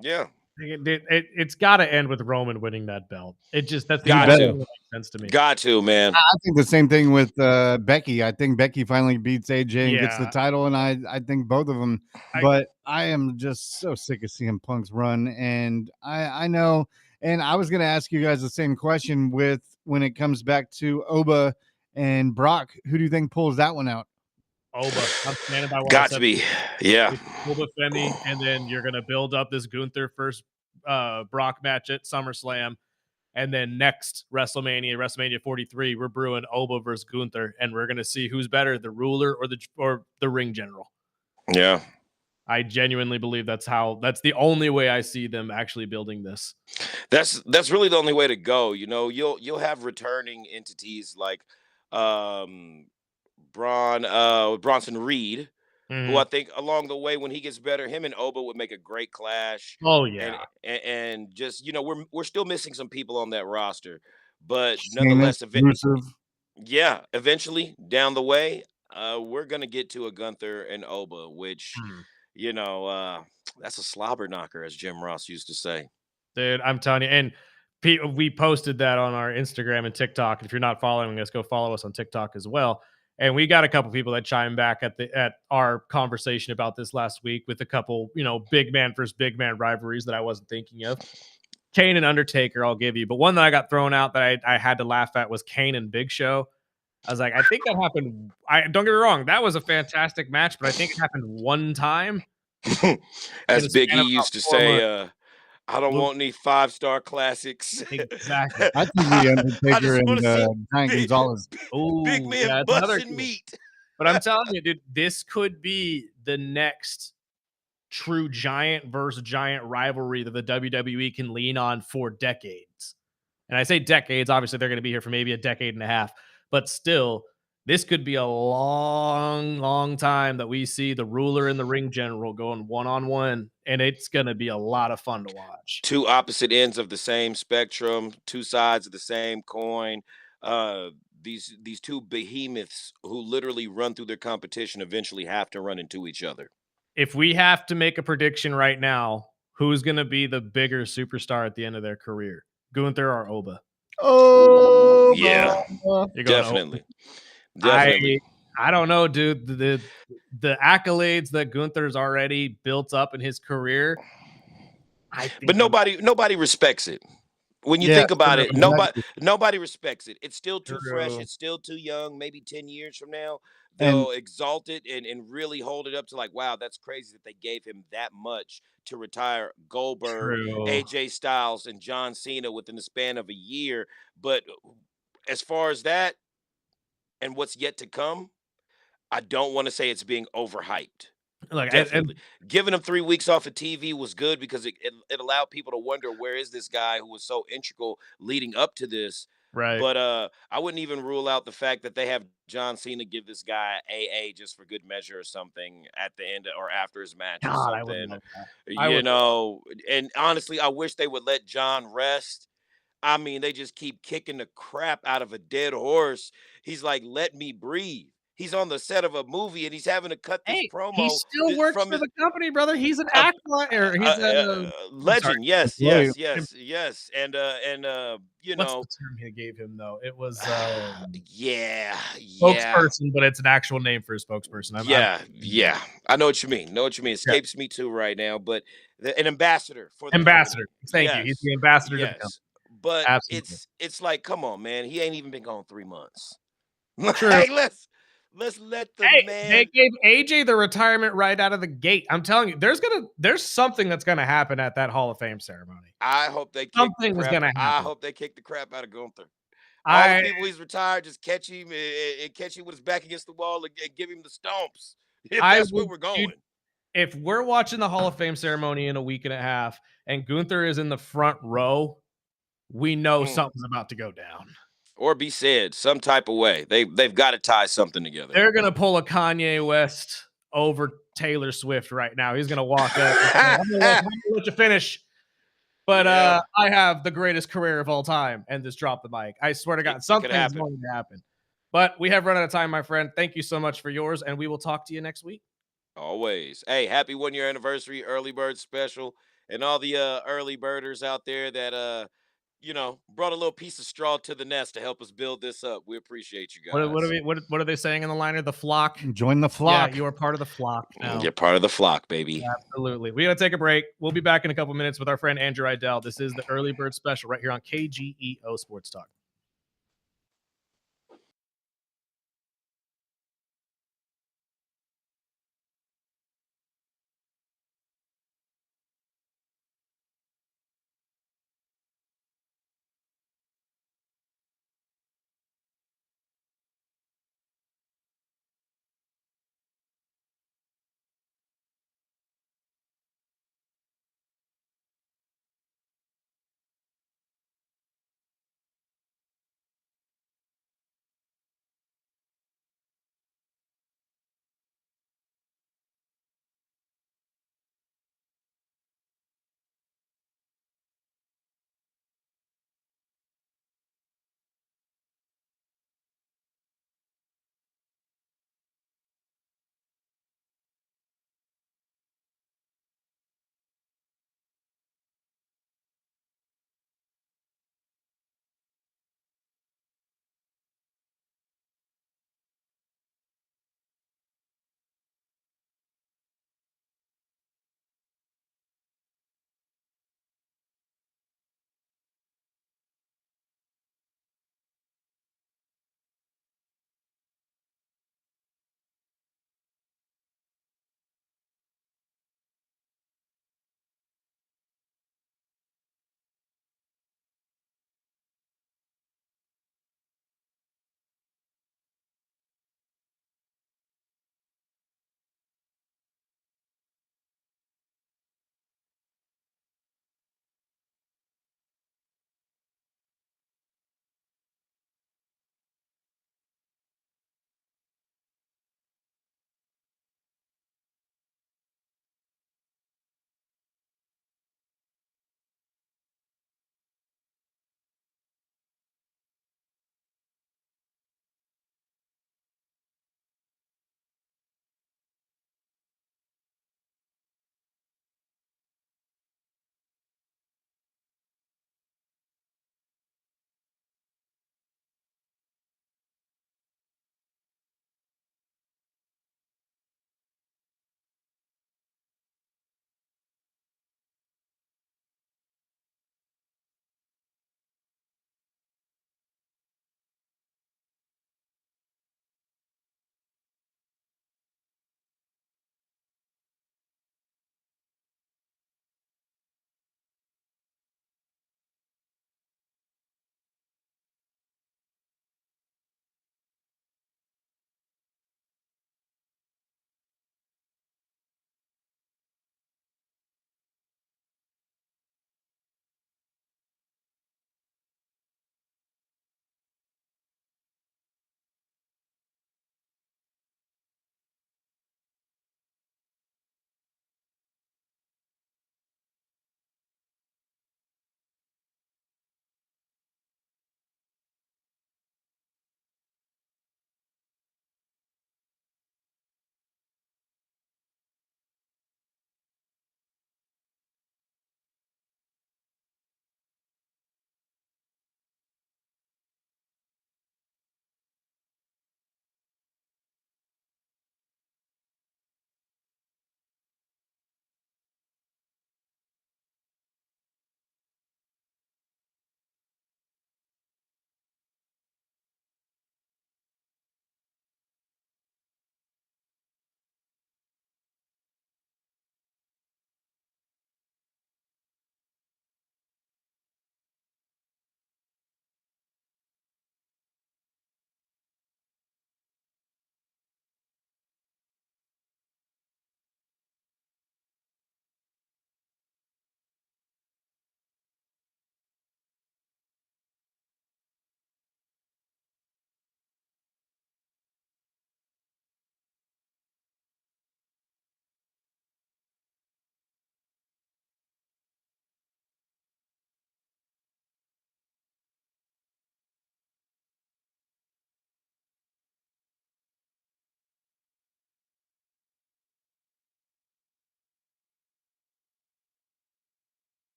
Yeah. It's got to end with Roman winning that belt. That's the Got only to. thing that makes sense to me. Got to, man. I think the same thing with Becky. I think Becky finally beats AJ and gets the Yeah. title, and I think both of them. But I am just so sick of CM Punk's run, and I know. And I was going to ask you guys the same question with when it comes back to Oba and Brock. Who do you think pulls that one out? Oba. I'm standing by what I Got said. to be. Yeah. It's Oba Femi, and then you're going to build up this Gunther first Brock match at SummerSlam. And then next WrestleMania 43, we're brewing Oba versus Gunther, and we're going to see who's better, the ruler or the ring general. Yeah. I genuinely believe that's the only way I see them actually building this. That's really the only way to go. You'll have returning entities like Bronson Reed, who I think along the way when he gets better, him and Oba would make a great clash. Oh yeah, and just we're still missing some people on that roster, but Sheamus, nonetheless, Rusev. eventually down the way, we're gonna get to a Gunther and Oba, which that's a slobber knocker, as Jim Ross used to say. dude, I'm telling you, and we posted that on our Instagram and TikTok. If you're not following us, go follow us on TikTok as well. And we got a couple people that chime back at our conversation about this last week with a couple, big man versus big man rivalries that I wasn't thinking of. Kane and Undertaker, I'll give you. But one that I got thrown out that I had to laugh at was Kane and Big Show. I was like, I think that happened. Don't get me wrong. That was a fantastic match, but I think it happened one time. As Big E used to say, I don't want any 5-star classics. Exactly. I think the Undertaker and Giant Gonzalez. Big man busting meat. But I'm telling you, dude, this could be the next true giant versus giant rivalry that the WWE can lean on for decades. And I say decades, obviously they're going to be here for maybe a decade and a half, but still, this could be a long, long time that we see the ruler and the ring general going one-on-one, and it's going to be a lot of fun to watch. Two opposite ends of the same spectrum, two sides of the same coin. These two behemoths who literally run through their competition eventually have to run into each other. If we have to make a prediction right now, who's going to be the bigger superstar at the end of their career? Gunther or Oba? Oh, yeah, definitely. Definitely. I don't know, dude. The accolades that Gunther's already built up in his career, but nobody respects it. When you think about it, nobody respects it. It's still too fresh. It's still too young. Maybe 10 years from now, they'll exalt it and really hold it up to like, wow, that's crazy that they gave him that much to retire Goldberg, AJ Styles, and John Cena within the span of a year. But as far as that and what's yet to come, I don't want to say it's being overhyped. Like, definitely giving him 3 weeks off of TV was good because it allowed people to wonder where is this guy who was so integral leading up to this. Right. But I wouldn't even rule out the fact that they have John Cena give this guy AA just for good measure or something at the end or after his match or something. And honestly, I wish they would let John rest. I mean, they just keep kicking the crap out of a dead horse. He's like, let me breathe. He's on the set of a movie and he's having to cut this promo. He still works for the company, brother. He's an actor. He's a legend. Yes. And what's the term he gave him though? It was spokesperson, but it's an actual name for a spokesperson. I know what you mean. Escapes me too right now, but an ambassador for the ambassador. Company. Thank you. He's the ambassador to the company. But it's like, come on, man. He ain't even been gone 3 months. True. Hey, let's let the man. They gave AJ the retirement right out of the gate. I'm telling you, there's something that's gonna happen at that Hall of Fame ceremony. I hope they kick something was gonna happen. I hope they kick the crap out of Gunther. All the people he's retired, just catch him and catch him with his back against the wall and give him the stomps. If that's where we're going. If we're watching the Hall of Fame ceremony in a week and a half and Gunther is in the front row, we know something's about to go down. or be said some type of way. They've got to tie something together. They're gonna pull a Kanye West over Taylor Swift right now. He's gonna walk up. And say, I'm gonna let you finish. But Yeah. I have the greatest career of all time, and just drop the mic. I swear to God, It could something's happen. going to happen. But we have run out of time, my friend. Thank you so much for yours, and we will talk to you next week. Always. Hey, happy 1 year anniversary, early bird special, and all the early birders out there that brought a little piece of straw to the nest to help us build this up. We appreciate you guys. What are they saying in the liner? The flock. Join the Yeah, flock. you are part of the flock now. You're part of the flock, baby. Absolutely. We got to take a break. We'll be back in a couple minutes with our friend Andrew Idell. This is the Early Bird Special right here on KGEO Sports Talk.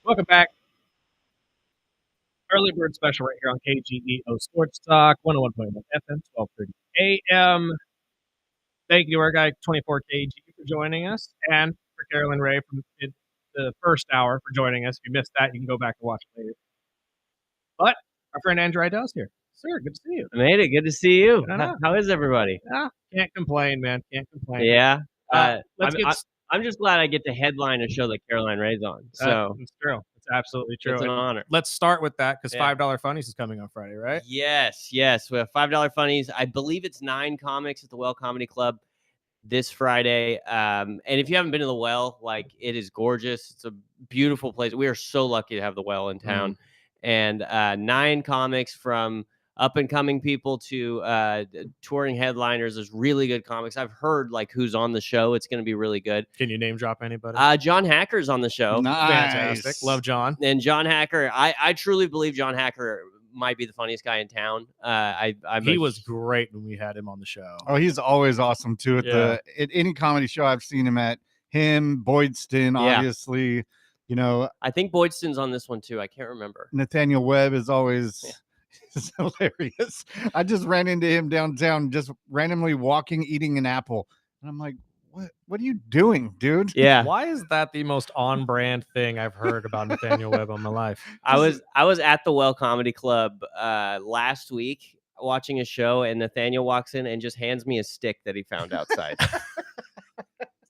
Welcome back. Early Bird Special right here on KGEO Sports Talk, 101.1 FM, 12:30 a.m. Thank you to our guy 24KG for joining us, and for Carolyn Ray from the first hour for joining us. If you missed that, you can go back and watch it later. But our friend Andrew Idell's here. Sir, good to see you. I made it. Good to see you. I know. How is everybody? Can't complain, man. Can't complain. Yeah. I'm just glad I get to headline a show that Caroline Ray's on. So it's true. It's absolutely true. it's an honor. Let's start with that because Yeah. $5 Funnies is coming on Friday, right? Yes. We have $5 funnies. I believe it's 9 comics at the Well Comedy Club this Friday. And if you haven't been to the Well, like, it is gorgeous. It's a beautiful place. We are so lucky to have the Well in town. And 9 comics from up and coming people to touring headliners. There's really good comics. I've heard like who's on the show. It's going to be really good. Can you name drop anybody? John Hacker's on the show. Fantastic. Love John. And John Hacker, I truly believe John Hacker might be the funniest guy in town. He was great when we had him on the show. Oh, he's always awesome too. At any comedy show I've seen him at. Him, Boydston, obviously. You know, I think Boydston's on this one too. I can't remember. Nathaniel Webb is always is hilarious. I just ran into him downtown, just randomly walking, eating an apple, and I'm like, "What are you doing, dude?" Yeah. Why is that the most on-brand thing I've heard about Nathaniel Webb on my life? I was at the Well Comedy Club last week watching a show, and Nathaniel walks in and just hands me a stick that he found outside.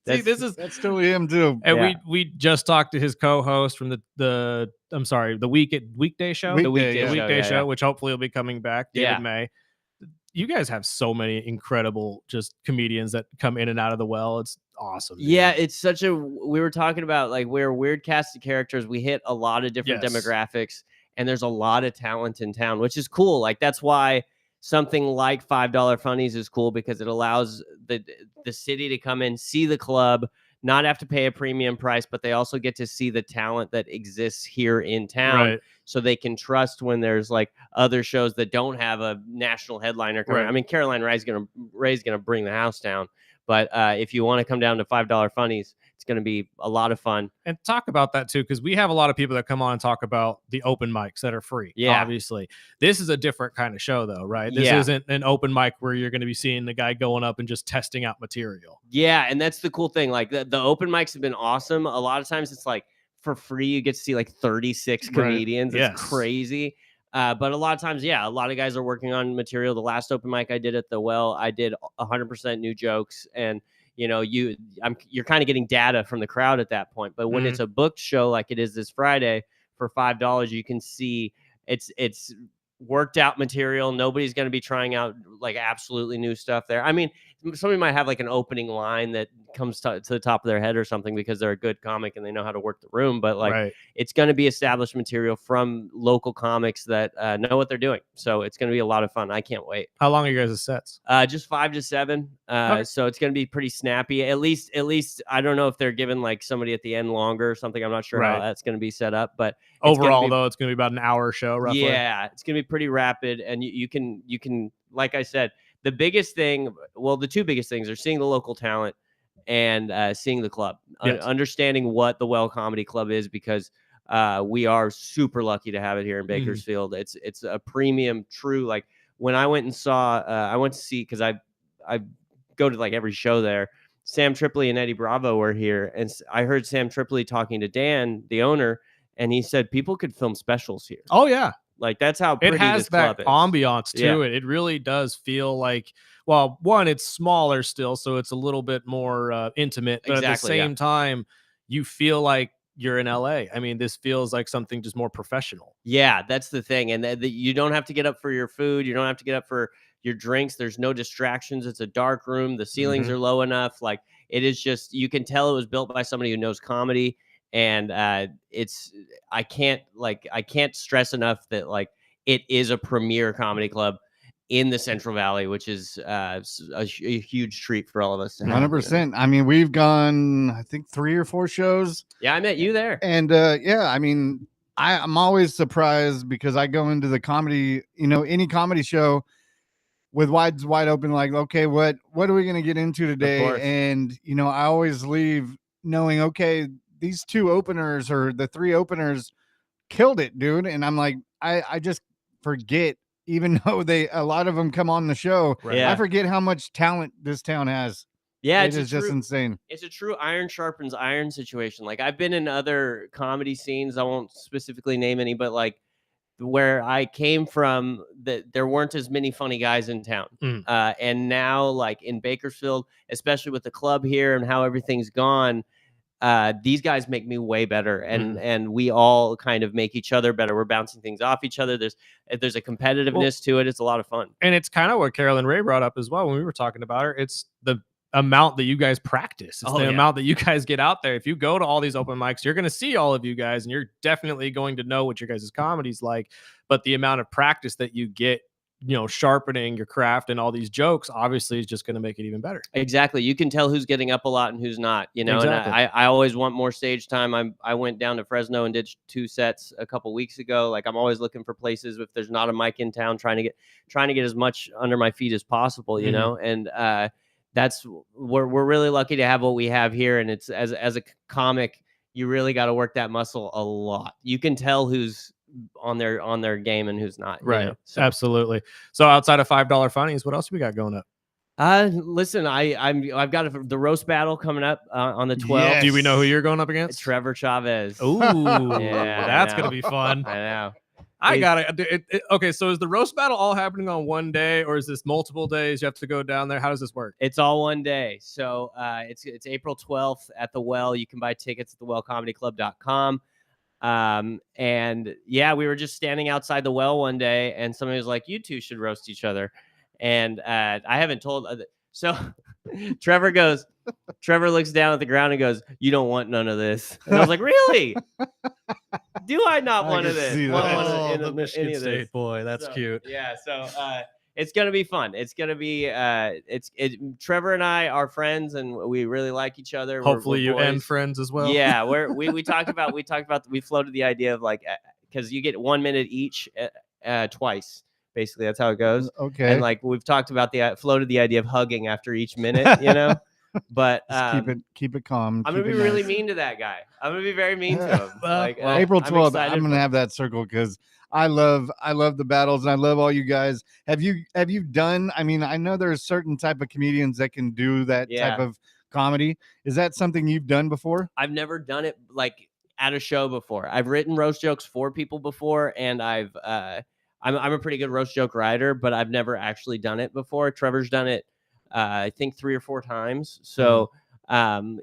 See, that's totally him too. And we just talked to his co-host from the weekday show, Weekday show, which hopefully will be coming back. David May. You guys have so many incredible just comedians that come in and out of the Well. It's awesome. Dude. Yeah, it's such a. We were talking about like we're weird cast of characters. We hit a lot of different demographics, and there's a lot of talent in town, which is cool. Like that's why something like $5 funnies is cool, because it allows the city to come in, see the club, not have to pay a premium price, but they also get to see the talent that exists here in town. Right. So they can trust when there's like other shows that don't have a national headliner coming. Right. I mean, Caroline Ray's gonna bring the house down. But if you want to come down to $5 funnies, it's going to be a lot of fun. And talk about that too, because we have a lot of people that come on and talk about the open mics that are free. Yeah. Obviously. This is a different kind of show though, right? This isn't an open mic where you're going to be seeing the guy going up and just testing out material. Yeah, and that's the cool thing. Like the open mics have been awesome. A lot of times it's like for free, you get to see like 36 comedians. Right. It's crazy. But a lot of times, a lot of guys are working on material. The last open mic I did at the Well, I did 100% new jokes, and you're kind of getting data from the crowd at that point. But when it's a booked show like it is this Friday for $5, you can see it's worked out material. Nobody's going to be trying out like absolutely new stuff there. I mean, somebody might have like an opening line that comes to the top of their head or something because they're a good comic and they know how to work the room, but like it's going to be established material from local comics that know what they're doing. So it's going to be a lot of fun. I can't wait. How long are you guys' sets? Just 5 to 7. So it's going to be pretty snappy. At least I don't know if they're giving like somebody at the end longer or something. I'm not sure how that's going to be set up, but overall though, it's going to be about an hour show roughly. Yeah, it's going to be pretty rapid. And you can, like I said, the two biggest things are seeing the local talent and seeing the club, understanding what the Well Comedy Club is, because we are super lucky to have it here in Bakersfield. It's a premium, true. Like when I went and saw, I went to see, because I go to like every show there. Sam Tripoli and Eddie Bravo were here, and I heard Sam Tripoli talking to Dan, the owner, and he said people could film specials here. Oh yeah. Like that's how pretty it has this club that is. ambiance to it. It really does feel like, well, one, it's smaller still, so it's a little bit more intimate. But at the same time, you feel like you're in LA. I mean, this feels like something just more professional. Yeah, that's the thing. And you don't have to get up for your food. You don't have to get up for your drinks. There's no distractions. It's a dark room. The ceilings are low enough. Like it is just, you can tell it was built by somebody who knows comedy. And I can't stress enough that like it is a premier comedy club in the Central Valley, which is a huge treat for all of us. 100%. I mean, we've gone, I think 3 or 4 shows. Yeah, I met you there. And I mean, I'm always surprised because I go into the comedy, any comedy show with wide open, like, okay, what are we going to get into today? And, I always leave knowing, okay, these 2 openers or the 3 openers killed it, dude. And I'm like, I just forget, even though a lot of them come on the show, Yeah. I forget how much talent this town has. Yeah, It is just insane. It's a true iron sharpens iron situation. Like I've been in other comedy scenes. I won't specifically name any, but like where I came from, that there weren't as many funny guys in town. And now, like in Bakersfield, especially with the club here and how everything's gone, these guys make me way better, and we all kind of make each other better. We're bouncing things off each other. There's a competitiveness to it. It's a lot of fun. And it's kind of what Carolyn Ray brought up as well when we were talking about her. It's the amount that you guys practice. It's the amount that you guys get out there. If you go to all these open mics, you're going to see all of you guys, and you're definitely going to know what your guys' comedy's like. But the amount of practice that you get, sharpening your craft and all these jokes, obviously is just going to make it even better. Exactly. You can tell who's getting up a lot and who's not, Exactly. And I always want more stage time. I went down to Fresno and did 2 sets a couple weeks ago. Like I'm always looking for places if there's not a mic in town, trying to get as much under my feet as possible, and we're really lucky to have what we have here. And it's as a comic, you really got to work that muscle a lot. You can tell who's on their game and who's not. Right. So. Absolutely. So outside of $5 funnies, what else we got going up? Listen, I've got the roast battle coming up on the 12th. Yes. Do we know who you're going up against? Trevor Chavez. Ooh, yeah, that's gonna be fun. I know. I got it. Okay, so is the roast battle all happening on one day, or is this multiple days? You have to go down there. How does this work? It's all one day. So it's April 12th at the Well. You can buy tickets at thewellcomedyclub.com. And yeah, we were just standing outside the Well one day, and somebody was like, "You two should roast each other." And I haven't told. So Trevor looks down at the ground and goes, "You don't want none of this." And I was like, "Really? Do I not want of this?" The Michigan State boy, that's cute. Yeah, so it's gonna be fun. It's gonna be Trevor and I are friends, and we really like each other. Hopefully, we're you end friends as well. Yeah, we talked about we floated the idea of like, because you get 1 minute each twice. Basically, that's how it goes. Okay. And like we've talked about floated the idea of hugging after each minute, But keep it calm. I'm gonna be really mean to that guy. I'm gonna be very mean to him. April 12th, I'm gonna have that circle because I love the battles and I love all you guys. Have you done? I mean, I know there's certain type of comedians that can do that type of comedy. Is that something you've done before? I've never done it like at a show before. I've written roast jokes for people before, and I'm a pretty good roast joke writer, but I've never actually done it before. Trevor's done it, I think 3 or 4 times. So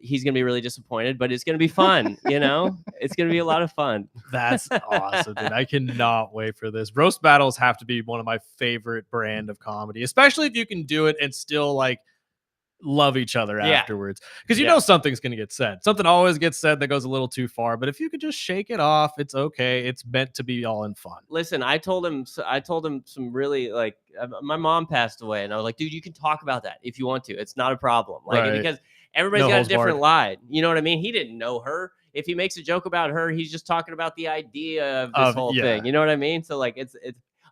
he's going to be really disappointed, but it's going to be fun. It's going to be a lot of fun. That's awesome, dude. I cannot wait for this. Roast battles have to be one of my favorite brand of comedy, especially if you can do it and still like love each other afterwards, because you know something's going to get said. Something always gets said that goes a little too far, but if you could just shake it off, it's okay. It's meant to be all in fun. Listen, I told him some really, like, my mom passed away, and I was like, dude, you can talk about that if you want to. It's not a problem. Like, because everybody's got a different line. You know what I mean? He didn't know her. If he makes a joke about her, he's just talking about the idea of this whole thing. You know what I mean? So like, it's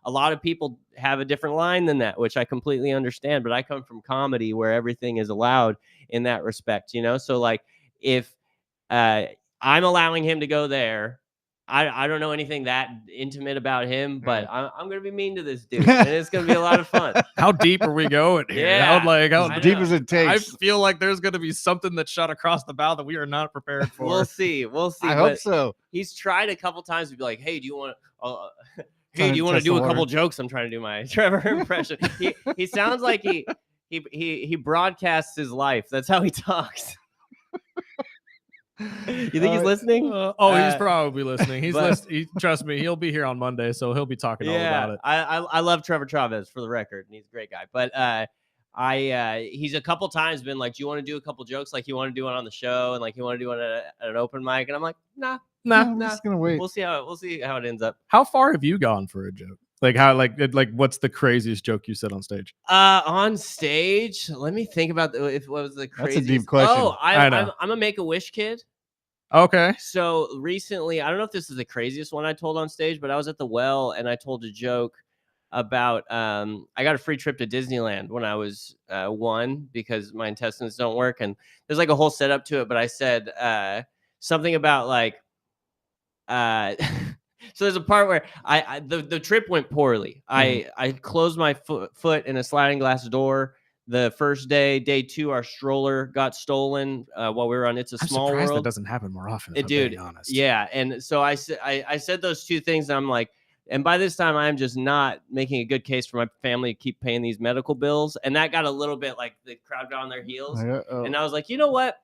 a lot of people have a different line than that, which I completely understand, but I come from comedy where everything is allowed in that respect, So like, if I'm allowing him to go there, I don't know anything that intimate about him, but I'm going to be mean to this dude, and it's going to be a lot of fun. How deep are we going here? Yeah, how deep as it takes. I feel like there's going to be something that shot across the bow that we are not prepared for. We'll see. I hope so. He's tried a couple times to be like, hey, do you want to... Hey, do you want to do a couple jokes? I'm trying to do my Trevor impression. He sounds like he broadcasts his life. That's how he talks. You think he's listening? He's probably listening. Trust me, he'll be here on Monday, so he'll be talking all about it. I love Trevor Chavez, for the record, and he's a great guy. But he's a couple times been like, do you want to do a couple jokes like you want to do it on the show, and like you want to do it at an open mic? And I'm like, nah. I'm just gonna wait. We'll see how it ends up. How far have you gone for a joke? Like how like what's the craziest joke you said on stage? On stage, let me think about what was the craziest. That's a deep question. Oh, I'm a Make-A-Wish kid. Okay. So recently, I don't know if this is the craziest one I told on stage, but I was at the Well and I told a joke about I got a free trip to Disneyland when I was 1 because my intestines don't work, and there's like a whole setup to it. But I said something about like so there's a part where the trip went poorly. I closed my foot in a sliding glass door the first day. Day 2, our stroller got stolen while we were on It's a I'm Small surprised World. that doesn't happen more often, if I'm Dude, being honest. yeah. And so I said those 2 things, and I'm like, and by this time I'm just not making a good case for my family to keep paying these medical bills. And that got a little bit like the crowd got on their heels. And I was like, you know what?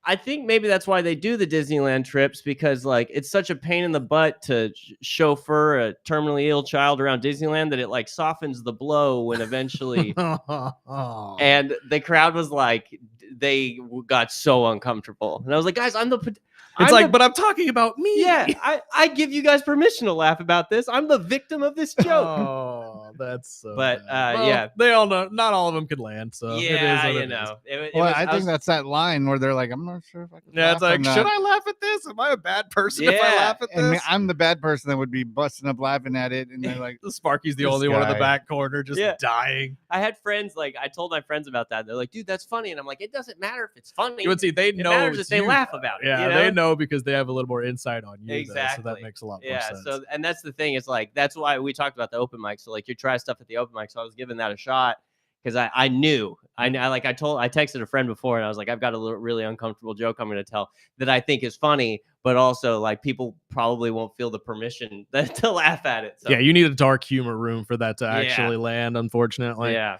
I think maybe that's why they do the Disneyland trips, because like it's such a pain in the butt to chauffeur a terminally ill child around Disneyland that it like softens the blow when eventually. And the crowd was like, they got so uncomfortable, and I was like, guys, but I'm talking about me. Yeah, I give you guys permission to laugh about this. I'm the victim of this joke. Oh, that's so but bad. Well, yeah, they all know not all of them could land. So yeah, it is you what know. Well, I think that's that line where they're like, I'm not sure if I can. Yeah, it's like, should I laugh at this? Am I a bad person if I laugh at this? And I'm the bad person that would be busting up laughing at it, and they're like, Sparky's the only one in the back corner just dying. I had friends, like, I told my friends about that. They're like, dude, that's funny. And I'm like, it doesn't matter if it's funny. You would see, they know. It matters if they laugh about it. Yeah, you know? they know because they have a little more insight on you. Exactly. Though, so that makes a lot more yeah, sense. so, and that's the thing. It's like, that's why we talked about the open mic. So, like, you try stuff at the open mic. So I was giving that a shot because I knew. I texted a friend before, and I was like, I've got a really uncomfortable joke I'm going to tell that I think is funny, but also like people probably won't feel the permission to laugh at it. So. Yeah, you need a dark humor room for that to actually land, unfortunately. Yeah.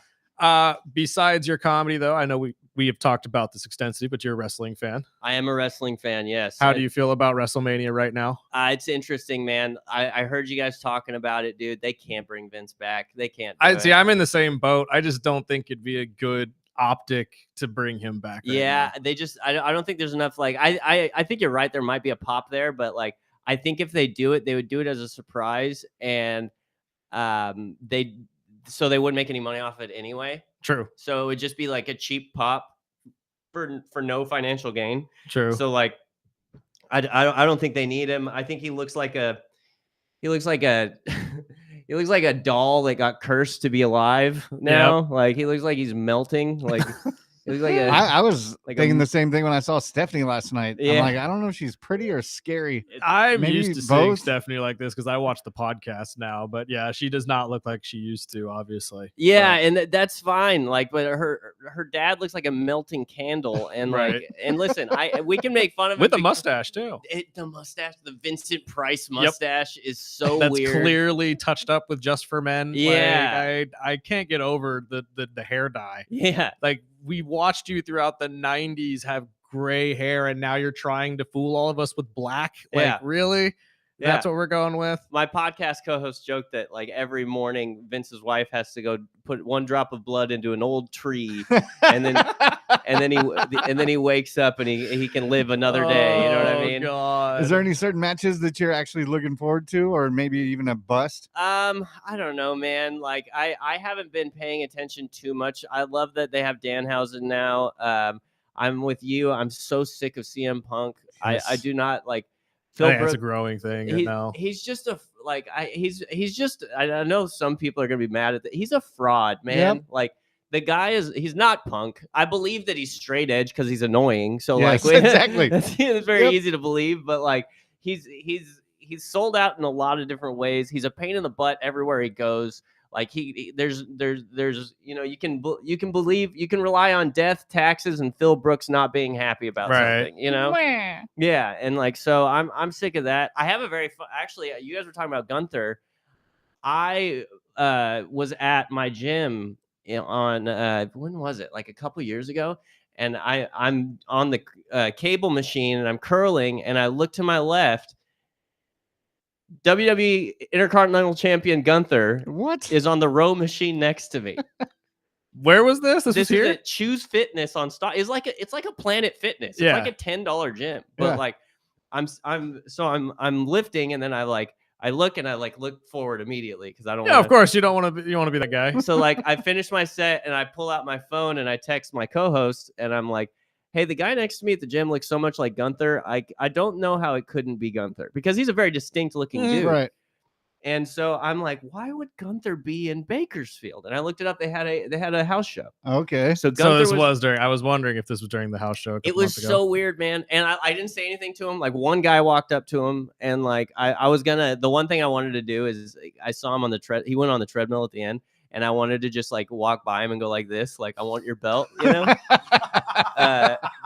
Besides your comedy, though, I know we have talked about this extensively, but you're a wrestling fan. I am a wrestling fan, yes. How do you feel about WrestleMania right now? It's interesting, man. I heard you guys talking about it, dude. They can't bring Vince back. They can't. I'm in the same boat. I just don't think it'd be a good optic to bring him back. Yeah, they just. I don't think there's enough. Like, I think you're right. There might be a pop there, but like, I think if they do it, they would do it as a surprise, and so they wouldn't make any money off it anyway. True. So it would just be like a cheap pop for no financial gain. True. So like, I don't think they need him. I think he looks like a he looks like a doll that got cursed to be alive now. Yep. Like he looks like he's melting. Like he looks like I was thinking the same thing when I saw Stephanie last night. Yeah. I'm like, I don't know if she's pretty or scary. I'm used to seeing Stephanie like this because I watch the podcast now. But yeah, she does not look like she used to, obviously. Yeah, and that's fine. Like, but her dad looks like a melting candle. And like, and listen, we can make fun of with a mustache too. The mustache, the Vincent Price mustache is so that's weird. Clearly touched up with Just for Men. Yeah, like, I can't get over the hair dye. Yeah, like we watched you throughout the 90s have gray hair, and now you're trying to fool all of us with black. Like, really? Yeah. That's what we're going with. My podcast co-host joked that like every morning Vince's wife has to go put 1 drop of blood into an old tree, and then he wakes up and he can live another day. You know what I mean? God. Is there any certain matches that you're actually looking forward to, or maybe even a bust? I don't know, man. Like I haven't been paying attention too much. I love that they have Danhausen now. I'm with you. I'm so sick of CM Punk. Yes. I do not like. It's a growing thing now. He's just he's just. I know some people are gonna be mad at that. He's a fraud, man. Yep. Like the guy he's not Punk. I believe that he's straight edge because he's annoying. So yes, like exactly, it's very easy to believe. But like he's sold out in a lot of different ways. He's a pain in the butt everywhere he goes. Like there's you know, you can rely on death, taxes, and Phil Brooks not being happy about something, you know? Yeah, and like so I'm sick of that. I have a very actually you guys were talking about Gunther. I was at my gym on when was it? Like a couple years ago, and I'm on the cable machine and I'm curling, and I look to my left. WWE Intercontinental Champion Gunther is on the row machine next to me. Where was this? This was here? Is at Choose Fitness on stock. It's like a Planet Fitness. It's like a $10 gym. But like I'm lifting, and then I look forward immediately because I don't. Yeah, of course you don't want to be that guy. So like I finish my set and I pull out my phone and I text my co-host and I'm like, hey, the guy next to me at the gym looks so much like Gunther. I don't know how it couldn't be Gunther because he's a very distinct looking dude. Right. And so I'm like, why would Gunther be in Bakersfield? And I looked it up. They had a house show. Okay. So So Gunther this was during. I was wondering if this was during the house show. It was so weird, man. And I didn't say anything to him. Like one guy walked up to him, and like I was gonna. The one thing I wanted to do is I saw him on the he went on the treadmill at the end, and I wanted to just like walk by him and go like this, like I want your belt, you know.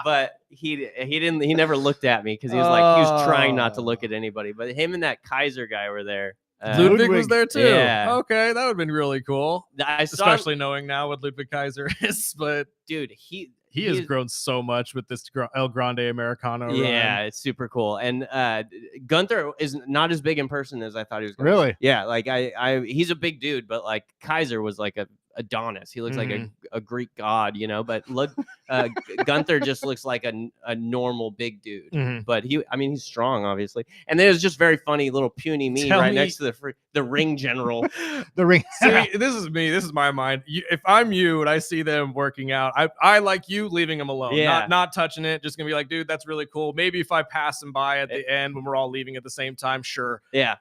But he didn't. He never looked at me because he was trying not to look at anybody. But him and that Kaiser guy were there. Ludwig was there too. Yeah. Okay, that would have been really cool. Especially knowing now what Ludwig Kaiser is. But dude, he has grown so much with this El Grande Americano. Yeah, run. it's super cool. And Gunther is not as big in person as I thought he was gonna Really? be. Yeah, like he's a big dude, but like Kaiser was like a Adonis. He looks like a Greek god, you know. But look, Gunther just looks like a normal big dude. But he's strong, obviously. And there's just very funny little puny me next to the ring general. The ring. See, this is me. This is my mind. If I'm you and I see them working out, I like you leaving them alone. Yeah. Not touching it. Just gonna be like, dude, that's really cool. Maybe if I pass him by at the end when we're all leaving at the same time, sure. Yeah.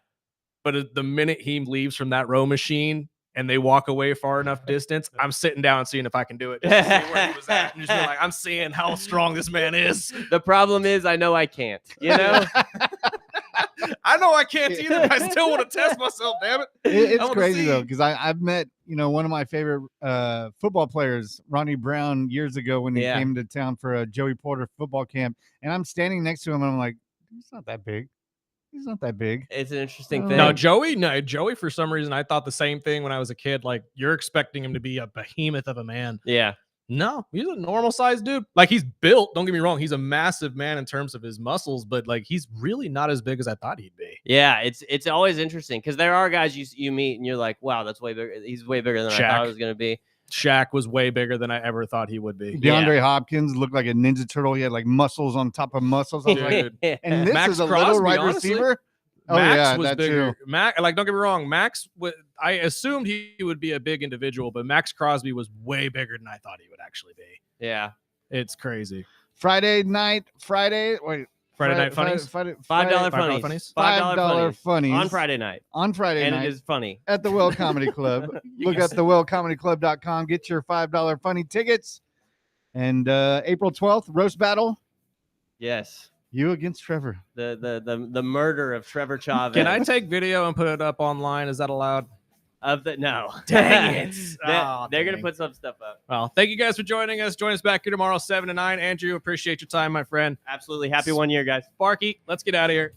But the minute he leaves from that row machine and they walk away far enough distance, I'm sitting down and seeing if I can do it. Just to see where he was at. And just be like, I'm seeing how strong this man is. The problem is, I know I can't. You know. I know I can't either, but I still want to test myself. Damn it! It's crazy though, because I've met one of my favorite football players, Ronnie Brown, years ago when he came to town for a Joey Porter football camp, and I'm standing next to him and I'm like, he's not that big. He's not that big. It's an interesting thing. No, Joey, for some reason, I thought the same thing when I was a kid. Like, you're expecting him to be a behemoth of a man. Yeah. No, he's a normal sized dude. Like, he's built. Don't get me wrong. He's a massive man in terms of his muscles, but like, he's really not as big as I thought he'd be. Yeah, it's always interesting because there are guys you meet and you're like, wow, that's way bigger. He's way bigger than I thought it was going to be. Shaq was way bigger than I ever thought he would be. DeAndre Hopkins looked like a Ninja Turtle. He had like muscles on top of muscles. I was like, and this Max is a Crosby, little wide honestly, receiver. Max was that bigger. too. Like, don't get me wrong. I assumed he would be a big individual, but Max Crosby was way bigger than I thought he would actually be. Yeah. It's crazy. Friday night funnies. $5 funnies on Friday night. And it is funny at the Well Comedy Club. Look at thewellcomedyclub.com. Get your $5 funny tickets. And April 12th, roast battle. Yes. You against Trevor. The murder of Trevor Chavez. Can I take video and put it up online? Is that allowed? No. Dang it. They're going to put some stuff up. Well, thank you guys for joining us. Join us back here tomorrow, 7 to 9. Andrew, appreciate your time, my friend. Absolutely. Happy 1 year, guys. Sparky, let's get out of here.